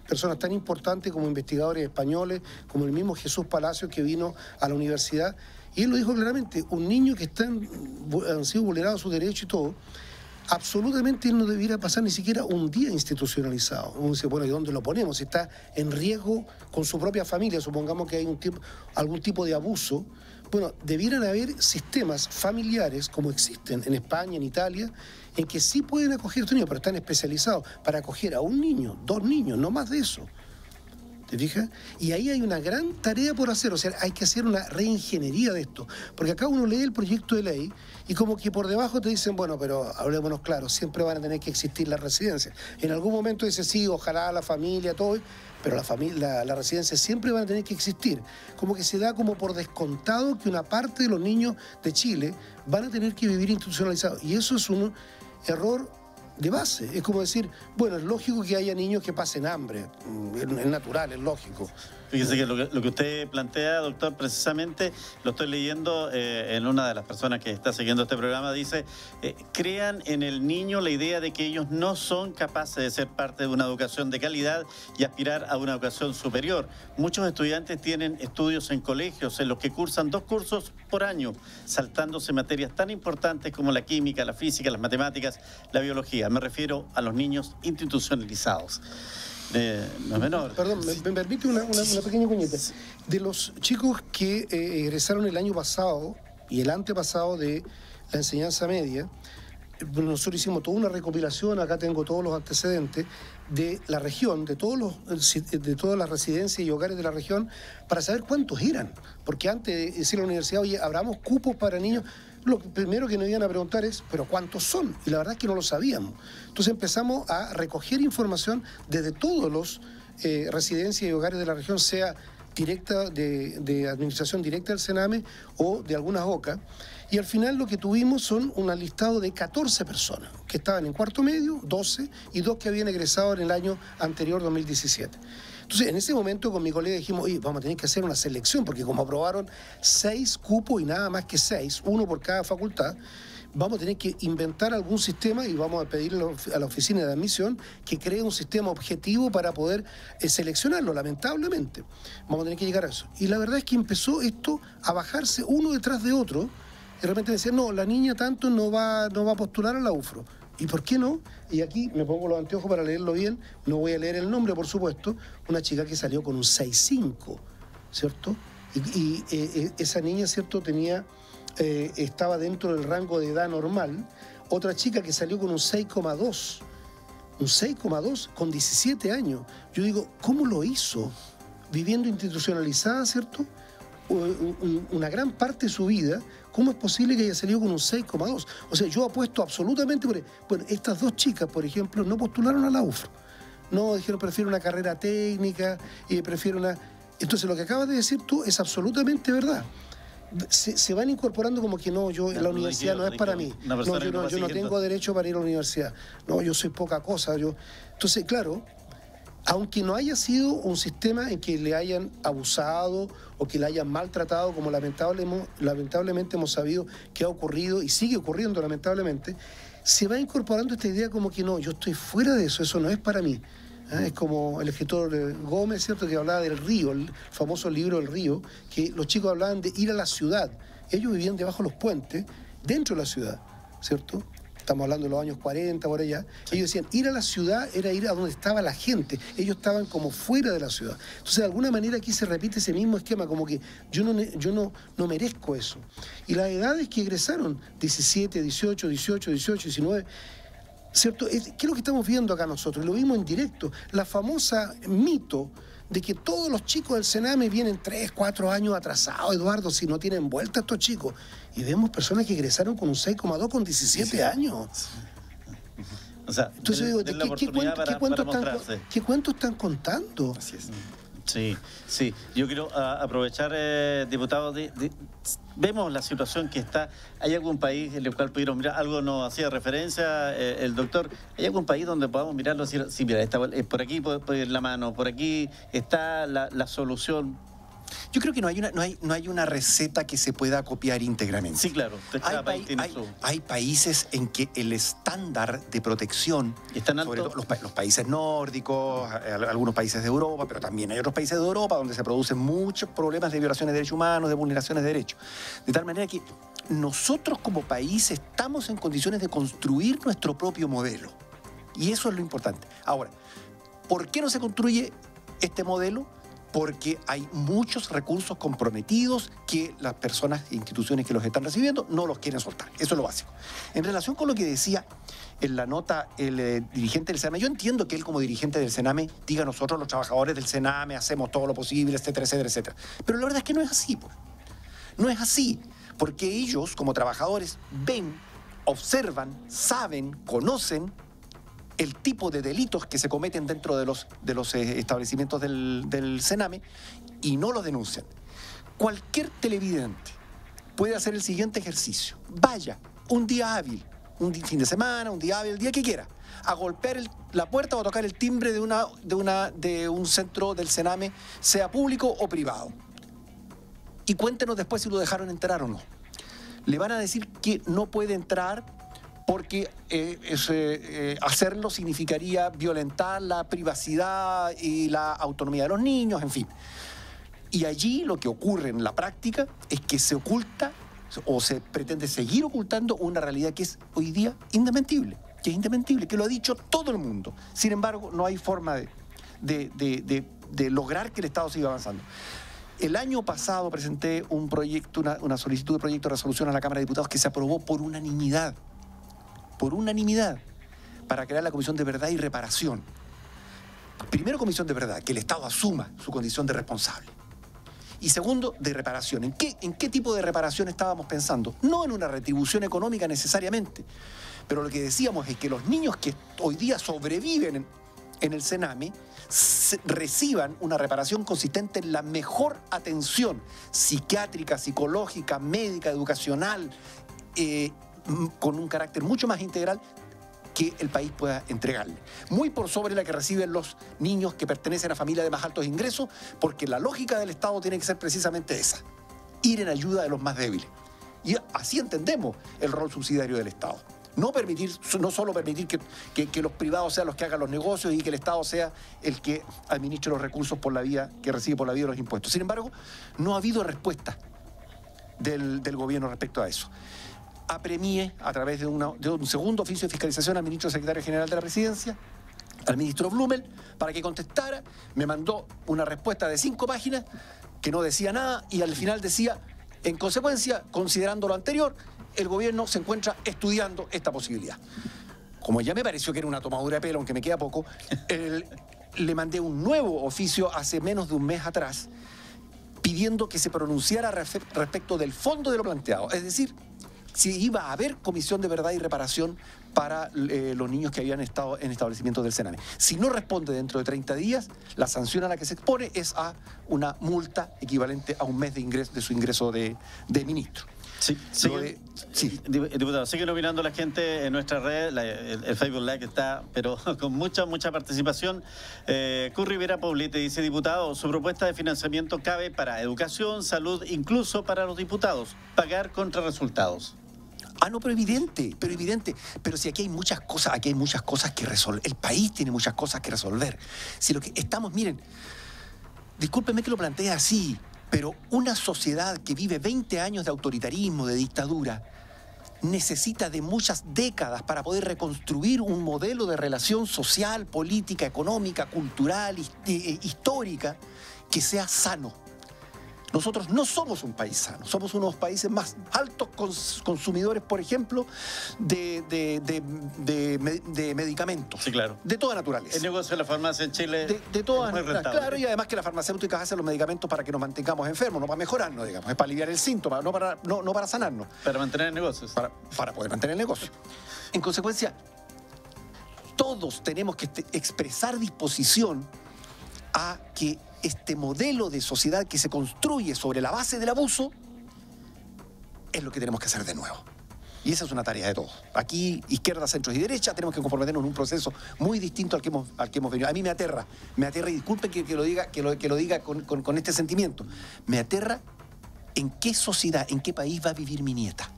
personas tan importantes como investigadores españoles, como el mismo Jesús Palacios, que vino a la universidad, y él lo dijo claramente: un niño que han sido vulnerados sus derechos y todo, absolutamente él no debiera pasar ni siquiera un día institucionalizado. Uno dice, bueno, ¿y dónde lo ponemos? Si está en riesgo con su propia familia, supongamos que hay algún tipo de abuso. Bueno, debieran haber sistemas familiares, como existen en España, en Italia, en que sí pueden acoger a estos niños, pero están especializados para acoger a un niño, 2 niños, no más de eso. ¿Te fijas? Y ahí hay una gran tarea por hacer, o sea, hay que hacer una reingeniería de esto. Porque acá uno lee el proyecto de ley y como que por debajo te dicen, bueno, pero hablémonos claro, siempre van a tener que existir las residencias. En algún momento dice, sí, ojalá la familia, todo, pero las residencias siempre van a tener que existir. Como que se da como por descontado que una parte de los niños de Chile van a tener que vivir institucionalizados. Y eso es un error de base. Es como decir, bueno, es lógico que haya niños que pasen hambre, es natural, es lógico. Fíjese que lo que usted plantea, doctor, precisamente lo estoy leyendo en una de las personas que está siguiendo este programa, dice, crean en el niño la idea de que ellos no son capaces de ser parte de una educación de calidad y aspirar a una educación superior. Muchos estudiantes tienen estudios en colegios en los que cursan 2 cursos por año, saltándose materias tan importantes como la química, la física, las matemáticas, la biología. Me refiero a los niños institucionalizados. No es menor. Perdón, me permite una pequeña cuñita. De los chicos que egresaron el año pasado y el antepasado de la enseñanza media, nosotros hicimos toda una recopilación, acá tengo todos los antecedentes, de la región, de todas las residencias y hogares de la región, para saber cuántos eran. Porque antes de decir a la universidad, oye, ¿abramos cupos para niños? Lo primero que nos iban a preguntar es, ¿pero cuántos son? Y la verdad es que no lo sabíamos. Entonces empezamos a recoger información desde todos los residencias y hogares de la región, sea directa de administración directa del Sename o de algunas OCA. Y al final lo que tuvimos son un listado de 14 personas que estaban en cuarto medio, 12, y 2 que habían egresado en el año anterior, 2017. Entonces, en ese momento con mi colega dijimos, oye, vamos a tener que hacer una selección, porque como aprobaron 6 cupos y nada más que 6, uno por cada facultad, vamos a tener que inventar algún sistema y vamos a pedirle a la oficina de admisión que cree un sistema objetivo para poder seleccionarlo, lamentablemente. Vamos a tener que llegar a eso. Y la verdad es que empezó esto a bajarse uno detrás de otro. De repente me decían, no, la niña tanto no va a postular a la UFRO. ¿Y por qué no? Y aquí me pongo los anteojos para leerlo bien, no voy a leer el nombre, por supuesto, una chica que salió con un 6.5, ¿cierto? Y esa niña, ¿cierto?, estaba dentro del rango de edad normal. Otra chica que salió con un 6,2 con 17 años. Yo digo, ¿cómo lo hizo? Viviendo institucionalizada, ¿cierto? Una gran parte de su vida, ¿cómo es posible que haya salido con un 6,2? O sea, yo apuesto absolutamente por... Bueno, estas 2 chicas, por ejemplo, no postularon a la UFRO. No, dijeron, prefiero una carrera técnica, prefiero una... Entonces, lo que acabas de decir tú es absolutamente verdad. Se van incorporando como que no, la universidad no es para mí. No, yo no tengo derecho para ir a la universidad. No, yo soy poca cosa. Entonces, claro, aunque no haya sido un sistema en que le hayan abusado o que le hayan maltratado, como lamentablemente hemos sabido que ha ocurrido y sigue ocurriendo lamentablemente, se va incorporando esta idea como que no, yo estoy fuera de eso no es para mí. Es como el escritor Gómez, ¿cierto?, que hablaba del río, el famoso libro El Río, que los chicos hablaban de ir a la ciudad. Ellos vivían debajo de los puentes, dentro de la ciudad, ¿cierto? Estamos hablando de los años 40, por allá. Sí. Ellos decían, ir a la ciudad era ir a donde estaba la gente. Ellos estaban como fuera de la ciudad. Entonces, de alguna manera aquí se repite ese mismo esquema, como que yo no merezco eso. Y las edades que egresaron, 17, 18, 19... ¿cierto? ¿Qué es lo que estamos viendo acá nosotros? Lo vimos en directo. La famosa mito de que todos los chicos del Sename vienen 3, 4 años atrasados, Eduardo, si no tienen vuelta estos chicos. Y vemos personas que egresaron con un 6,2 con 17 años. O sea, entonces digo, ¿qué cuento están contando? Así es. Sí. Yo quiero aprovechar, diputado, vemos la situación que está. ¿Hay algún país en el cual pudieron mirar? Algo nos hacía referencia el doctor. ¿Hay algún país donde podamos mirarlo y decir, sí, mira, por aquí puede ir la mano, por aquí está la solución? Yo creo que no hay una receta que se pueda copiar íntegramente. Sí, claro. Hay países en que el estándar de protección, sobre todo los países nórdicos, algunos países de Europa, pero también hay otros países de Europa donde se producen muchos problemas de violaciones de derechos humanos, de vulneraciones de derechos. De tal manera que nosotros como país estamos en condiciones de construir nuestro propio modelo. Y eso es lo importante. Ahora, ¿por qué no se construye este modelo? Porque hay muchos recursos comprometidos que las personas e instituciones que los están recibiendo no los quieren soltar. Eso es lo básico. En relación con lo que decía en la nota el dirigente del Sename, yo entiendo que él como dirigente del Sename diga, nosotros los trabajadores del Sename hacemos todo lo posible, etcétera, etcétera, etcétera. Pero la verdad es que no es así, pues. No es así, porque ellos como trabajadores ven, observan, saben, conocen el tipo de delitos que se cometen dentro de los establecimientos del Sename y no los denuncian. Cualquier televidente puede hacer el siguiente ejercicio. Vaya, un día hábil, un fin de semana, un día hábil, el día que quiera, a golpear la puerta o a tocar el timbre de un centro del Sename, sea público o privado. Y cuéntenos después si lo dejaron entrar o no. Le van a decir que no puede entrar porque hacerlo significaría violentar la privacidad y la autonomía de los niños, en fin. Y allí lo que ocurre en la práctica es que se oculta o se pretende seguir ocultando una realidad que es hoy día indesmentible, que lo ha dicho todo el mundo. Sin embargo, no hay forma de lograr que el Estado siga avanzando. El año pasado presenté un proyecto, una solicitud de proyecto de resolución a la Cámara de Diputados que se aprobó por unanimidad, para crear la Comisión de Verdad y Reparación. Primero, Comisión de Verdad, que el Estado asuma su condición de responsable. Y segundo, de reparación. ¿En qué tipo de reparación estábamos pensando? No en una retribución económica necesariamente, pero lo que decíamos es que los niños que hoy día sobreviven en el Sename reciban una reparación consistente en la mejor atención psiquiátrica, psicológica, médica, educacional, con un carácter mucho más integral que el país pueda entregarle. Muy por sobre la que reciben los niños que pertenecen a familias de más altos ingresos, porque la lógica del Estado tiene que ser precisamente esa, ir en ayuda de los más débiles. Y así entendemos el rol subsidiario del Estado. No solo permitir que los privados sean los que hagan los negocios y que el Estado sea el que administre los recursos por la vía que recibe por la vía de los impuestos. Sin embargo, no ha habido respuesta del gobierno respecto a eso. Apremié a través de un segundo oficio de fiscalización al ministro secretario general de la Presidencia, al ministro Blumel, para que contestara. Me mandó una respuesta de 5 páginas que no decía nada y al final decía: en consecuencia, considerando lo anterior, el gobierno se encuentra estudiando esta posibilidad. Como ya me pareció que era una tomadura de pelo, aunque me queda poco, le mandé un nuevo oficio hace menos de un mes atrás pidiendo que se pronunciara respecto del fondo de lo planteado. Es decir, si iba a haber comisión de verdad y reparación para los niños que habían estado en establecimientos del Sename. Si no responde dentro de 30 días, la sanción a la que se expone es a una multa equivalente a un mes de su ingreso de ministro. Sí, diputado, siguen opinando la gente en nuestra red, el Facebook Live está, pero con mucha participación. Curry Vera Poblete dice: diputado, su propuesta de financiamiento cabe para educación, salud, incluso para los diputados, pagar contra resultados. Ah, no, pero evidente. Pero si aquí hay muchas cosas que resolver. El país tiene muchas cosas que resolver. Si lo que estamos, miren, discúlpenme que lo plantee así, pero una sociedad que vive 20 años de autoritarismo, de dictadura, necesita de muchas décadas para poder reconstruir un modelo de relación social, política, económica, cultural, histórica, que sea sano. Nosotros no somos un país sano, somos uno de los países más altos consumidores, por ejemplo, de medicamentos. Sí, claro. De toda naturaleza. El negocio de la farmacia en Chile de todas es muy rentable. Claro, y además que las farmacéuticas hacen los medicamentos para que nos mantengamos enfermos, no para mejorarnos, digamos, es para aliviar el síntoma, no para sanarnos. Para mantener negocios. Para poder mantener el negocio. En consecuencia, todos tenemos que expresar disposición a que este modelo de sociedad que se construye sobre la base del abuso es lo que tenemos que hacer de nuevo. Y esa es una tarea de todos. Aquí, izquierda, centro y derecha, tenemos que comprometernos en un proceso muy distinto al que hemos venido. A mí me aterra, y disculpen que lo diga con este sentimiento, me aterra en qué sociedad, en qué país va a vivir mi nieta.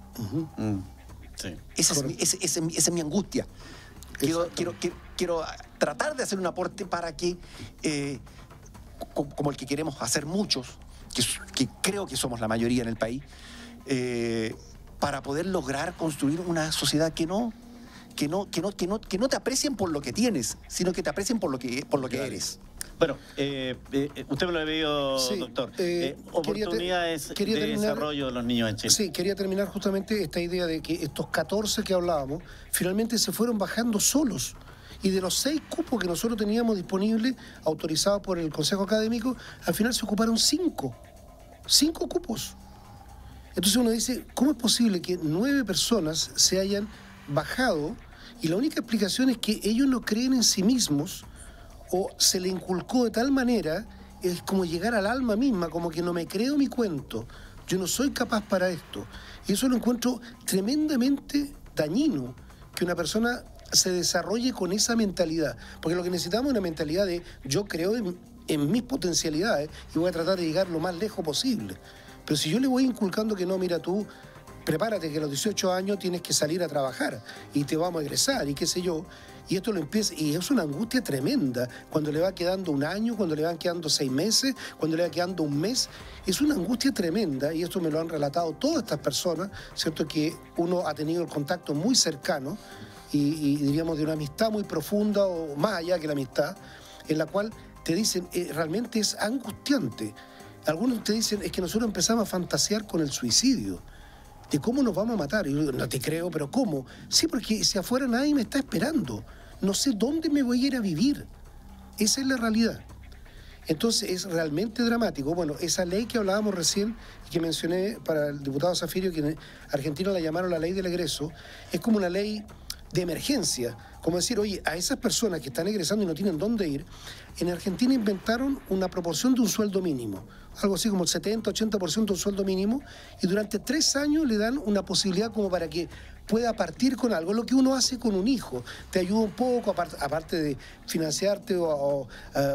Sí. Esa es mi angustia. Quiero tratar de hacer un aporte para que, como el que queremos hacer muchos, que creo que somos la mayoría en el país, para poder lograr construir una sociedad que no te aprecien por lo que tienes, sino que te aprecien por lo que eres. Bueno, usted me lo ha pedido, sí, doctor. Oportunidades de desarrollo de los niños en Chile. Sí, quería terminar justamente esta idea de que estos 14 que hablábamos, finalmente se fueron bajando solos. Y de los 6 cupos que nosotros teníamos disponibles, autorizados por el Consejo Académico, al final se ocuparon 5. 5 cupos. Entonces uno dice, ¿cómo es posible que 9 personas se hayan bajado? Y la única explicación es que ellos no creen en sí mismos, o se le inculcó de tal manera, es como llegar al alma misma, como que no me creo mi cuento, yo no soy capaz para esto. Y eso lo encuentro tremendamente dañino, que una persona se desarrolle con esa mentalidad, porque lo que necesitamos es una mentalidad de yo creo en mis potencialidades y voy a tratar de llegar lo más lejos posible. Pero si yo le voy inculcando que no, mira tú, prepárate que a los 18 años tienes que salir a trabajar y te vamos a egresar y qué sé yo, y esto lo empieza, y es una angustia tremenda cuando le va quedando un año, cuando le van quedando 6 meses, cuando le va quedando un mes, es una angustia tremenda, y esto me lo han relatado todas estas personas, ¿cierto? Que uno ha tenido el contacto muy cercano y diríamos de una amistad muy profunda o más allá que la amistad, en la cual te dicen, realmente es angustiante. Algunos te dicen, es que nosotros empezamos a fantasear con el suicidio, de cómo nos vamos a matar. Y yo, no te creo, pero ¿cómo? Sí, porque si afuera nadie me está esperando. No sé dónde me voy a ir a vivir. Esa es la realidad. Entonces es realmente dramático. Bueno, esa ley que hablábamos recién y que mencioné para el diputado Zafirio, que en Argentina la llamaron la ley del egreso, es como una ley de emergencia, como decir, oye, a esas personas que están egresando y no tienen dónde ir, en Argentina inventaron una proporción de un sueldo mínimo, algo así como el 70-80% de un sueldo mínimo, y durante 3 años le dan una posibilidad como para que pueda partir con algo, lo que uno hace con un hijo, te ayuda un poco, aparte de financiarte o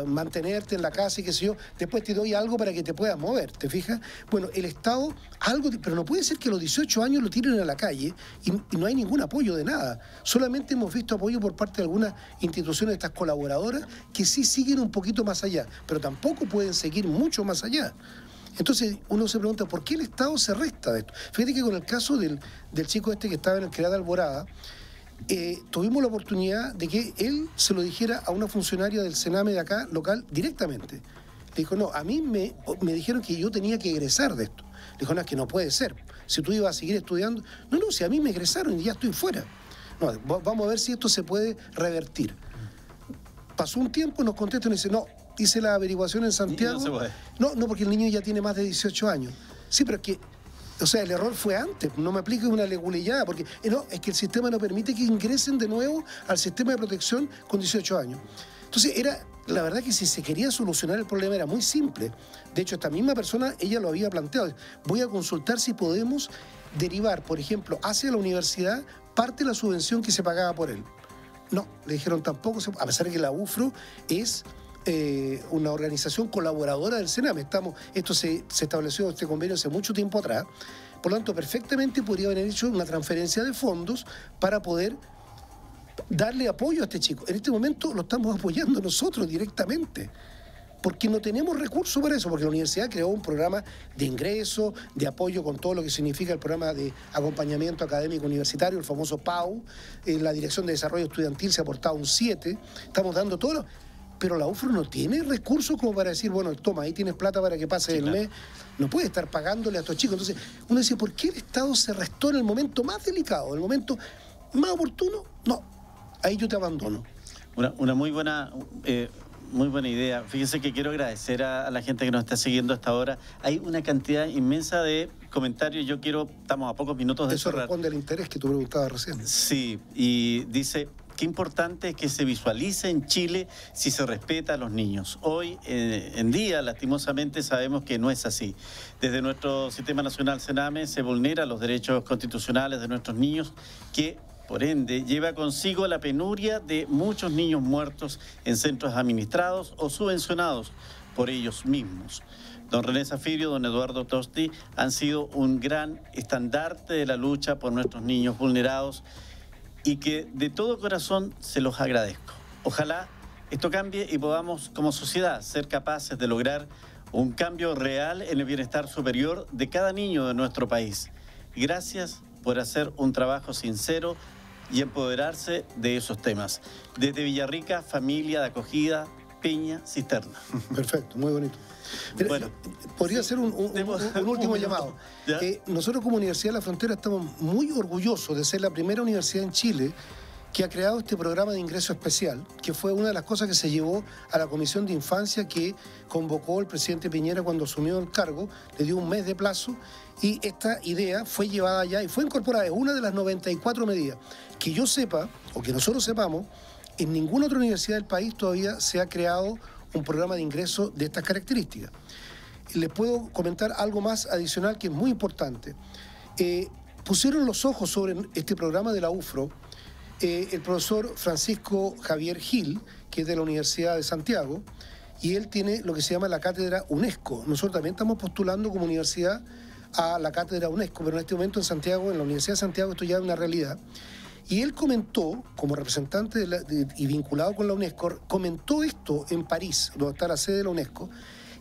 mantenerte en la casa y qué sé yo, después te doy algo para que te puedas mover, ¿te fijas? Bueno, el Estado, pero no puede ser que a los 18 años lo tiren a la calle y no hay ningún apoyo de nada, solamente hemos visto apoyo por parte de algunas instituciones, estas colaboradoras, que sí siguen un poquito más allá, pero tampoco pueden seguir mucho más allá. Entonces uno se pregunta, ¿por qué el Estado se resta de esto? Fíjate que con el caso del chico este que estaba en el CREA de Alborada, tuvimos la oportunidad de que él se lo dijera a una funcionaria del Sename de acá, local, directamente. Le dijo, no, a mí me dijeron que yo tenía que egresar de esto. Le dijo, no, es que no puede ser. Si tú ibas a seguir estudiando... No, si a mí me egresaron y ya estoy fuera. No, vamos a ver si esto se puede revertir. Pasó un tiempo, nos contestan y dicen, no, hice la averiguación en Santiago. No se puede. No, porque el niño ya tiene más de 18 años. Sí, pero es que, o sea, el error fue antes, no me aplique una legulillada, porque no, es que el sistema no permite que ingresen de nuevo al sistema de protección con 18 años. Entonces, la verdad que si se quería solucionar el problema era muy simple. De hecho, esta misma persona, ella lo había planteado. Voy a consultar si podemos derivar, por ejemplo, hacia la universidad parte de la subvención que se pagaba por él. No, le dijeron tampoco, a pesar de que la UFRO es una organización colaboradora del Sename. Esto se estableció, este convenio, hace mucho tiempo atrás. Por lo tanto, perfectamente podría haber hecho una transferencia de fondos para poder darle apoyo a este chico. En este momento lo estamos apoyando nosotros directamente, porque no tenemos recursos para eso, porque la universidad creó un programa de ingreso, de apoyo con todo lo que significa el programa de acompañamiento académico universitario, el famoso PAU. La Dirección de Desarrollo Estudiantil se ha aportado un 7, estamos dando todo pero la UFRO no tiene recursos como para decir, bueno, toma, ahí tienes plata para que pase el mes. No puede estar pagándole a estos chicos. Entonces, uno dice, ¿por qué el Estado se restó en el momento más delicado, el momento más oportuno? No, ahí yo te abandono. Una muy buena idea. Fíjese que quiero agradecer a la gente que nos está siguiendo hasta ahora. Hay una cantidad inmensa de comentarios. Estamos a pocos minutos de cerrar. Eso responde al interés que tú preguntabas recién. Sí, y dice, qué importante es que se visualice en Chile si se respeta a los niños. Hoy en día, lastimosamente, sabemos que no es así. Desde nuestro Sistema Nacional Sename se vulneran los derechos constitucionales de nuestros niños, que por ende lleva consigo la penuria de muchos niños muertos en centros administrados o subvencionados por ellos mismos. Don René Zafirio, don Eduardo Tosti han sido un gran estandarte de la lucha por nuestros niños vulnerados, y que de todo corazón se los agradezco. Ojalá esto cambie y podamos como sociedad ser capaces de lograr un cambio real en el bienestar superior de cada niño de nuestro país. Gracias por hacer un trabajo sincero y empoderarse de esos temas. Desde Villarrica, familia de acogida, Peña Cisterna. Perfecto, muy bonito. Pero, bueno, podría ser un último llamado. Nosotros como Universidad de la Frontera estamos muy orgullosos de ser la primera universidad en Chile que ha creado este programa de ingreso especial, que fue una de las cosas que se llevó a la Comisión de Infancia que convocó el presidente Piñera cuando asumió el cargo, le dio un mes de plazo, y esta idea fue llevada allá y fue incorporada. Es una de las 94 medidas. Que yo sepa, o que nosotros sepamos, en ninguna otra universidad del país todavía se ha creado un programa de ingreso de estas características. Les puedo comentar algo más adicional que es muy importante. Pusieron los ojos sobre este programa de la UFRO el profesor Francisco Javier Gil, que es de la Universidad de Santiago, y él tiene lo que se llama la cátedra UNESCO. Nosotros también estamos postulando como universidad a la cátedra UNESCO, pero en este momento en Santiago, en la Universidad de Santiago, esto ya es una realidad. Y él comentó, como representante y vinculado con la UNESCO, comentó esto en París, donde está la sede de la UNESCO,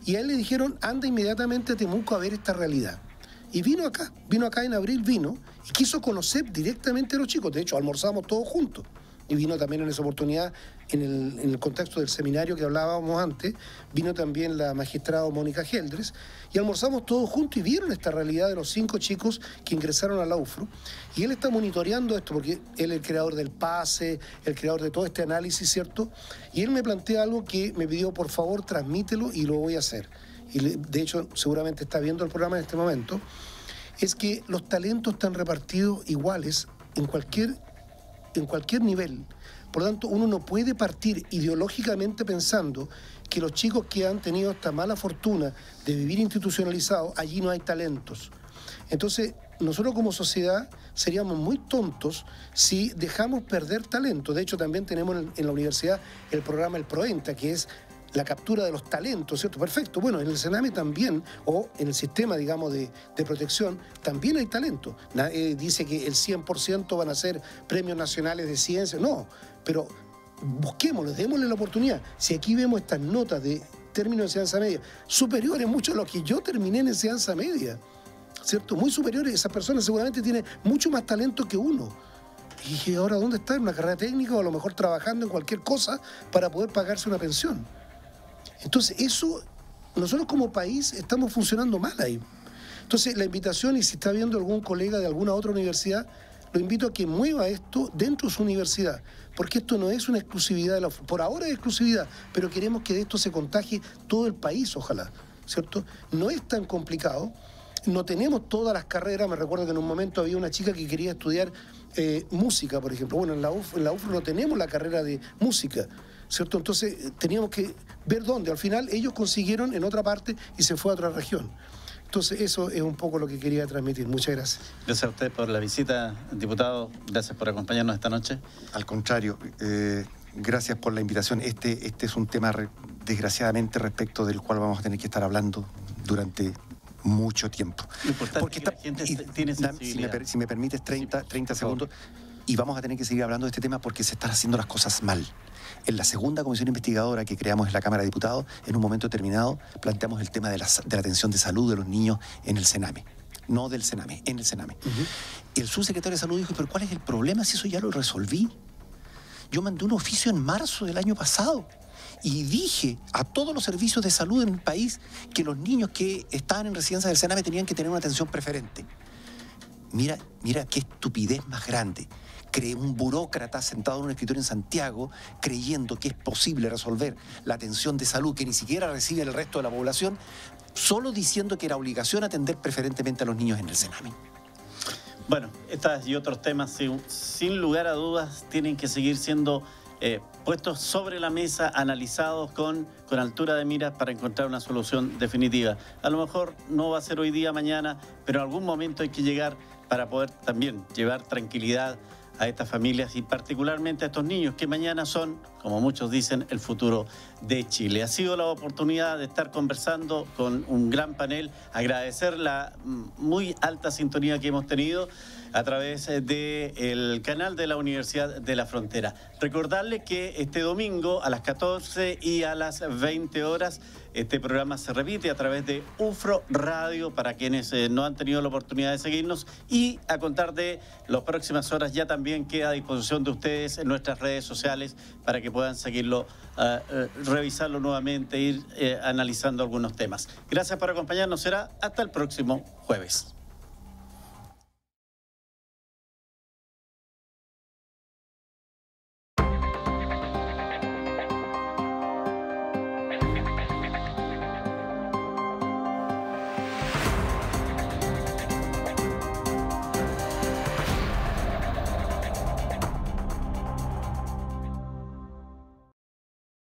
y a él le dijeron, anda inmediatamente a Temuco a ver esta realidad. Y vino acá en abril, y quiso conocer directamente a los chicos. De hecho, almorzamos todos juntos. Y vino también en esa oportunidad, en el contexto del seminario que hablábamos antes, vino también la magistrada Mónica Geldres, y almorzamos todos juntos y vieron esta realidad de los 5 chicos que ingresaron a la UFRO. Y él está monitoreando esto, porque él es el creador del PASE, el creador de todo este análisis, ¿cierto? Y él me plantea algo que me pidió, por favor, transmítelo, y lo voy a hacer. Y de hecho, seguramente está viendo el programa en este momento, es que los talentos están repartidos iguales en cualquier en cualquier nivel. Por lo tanto, uno no puede partir ideológicamente pensando que los chicos que han tenido esta mala fortuna de vivir institucionalizados, allí no hay talentos. Entonces, nosotros como sociedad seríamos muy tontos si dejamos perder talento. De hecho, también tenemos en la universidad el programa El Proenta, que es la captura de los talentos, ¿cierto? Perfecto. Bueno, en el Sename también, o en el sistema, digamos, de protección, también hay talento. Nadie dice que el 100% van a ser premios nacionales de ciencia, no, pero busquémoslo, démosle la oportunidad. Si aquí vemos estas notas de término de enseñanza media, superiores mucho a lo que yo terminé en enseñanza media, ¿cierto? Muy superiores, esas personas seguramente tienen mucho más talento que uno. Y dije, ¿ahora dónde está? ¿En una carrera técnica o a lo mejor trabajando en cualquier cosa para poder pagarse una pensión? Entonces, eso, nosotros como país estamos funcionando mal ahí. Entonces, la invitación, y si está viendo algún colega de alguna otra universidad, lo invito a que mueva esto dentro de su universidad, porque esto no es una exclusividad, por ahora es exclusividad, pero queremos que de esto se contagie todo el país, ojalá, ¿cierto? No es tan complicado, no tenemos todas las carreras. Me recuerdo que en un momento había una chica que quería estudiar música, por ejemplo. Bueno, en la UFRO no tenemos la carrera de música, ¿cierto? Entonces teníamos que ver dónde. Al final ellos consiguieron en otra parte y se fue a otra región. Entonces eso es un poco lo que quería transmitir. Muchas gracias. Gracias a usted por la visita, diputado. Gracias por acompañarnos esta noche. Al contrario, gracias por la invitación. Este es un tema, desgraciadamente, respecto del cual vamos a tener que estar hablando durante mucho tiempo. Lo importante es que la gente tiene sensibilidad. Si me permites 30 segundos, y vamos a tener que seguir hablando de este tema porque se están haciendo las cosas mal. En la segunda comisión investigadora que creamos en la Cámara de Diputados, en un momento determinado, planteamos el tema de la atención de salud de los niños en el Sename. No del Sename, en el Sename. El subsecretario de Salud dijo, ¿pero cuál es el problema si eso ya lo resolví? Yo mandé un oficio en marzo del año pasado y dije a todos los servicios de salud en el país que los niños que estaban en residencia del Sename tenían que tener una atención preferente. Mira qué estupidez más grande. Cree un burócrata sentado en un escritorio en Santiago creyendo que es posible resolver la atención de salud que ni siquiera recibe el resto de la población, solo diciendo que era obligación atender preferentemente a los niños en el Sename. Bueno, estas y otros temas, sin lugar a dudas, tienen que seguir siendo puestos sobre la mesa, analizados con altura de miras para encontrar una solución definitiva. A lo mejor no va a ser hoy día, mañana, pero en algún momento hay que llegar para poder también llevar tranquilidad a estas familias y particularmente a estos niños que mañana son, como muchos dicen, el futuro de Chile. Ha sido la oportunidad de estar conversando con un gran panel, agradecer la muy alta sintonía que hemos tenido a través del canal de la Universidad de la Frontera. Recordarles que este domingo a las 14 y a las 20 horas este programa se repite a través de UFRO Radio para quienes no han tenido la oportunidad de seguirnos, y a contar de las próximas horas ya también queda a disposición de ustedes en nuestras redes sociales para que puedan seguirlo, revisarlo nuevamente, ir analizando algunos temas. Gracias por acompañarnos, será hasta el próximo jueves.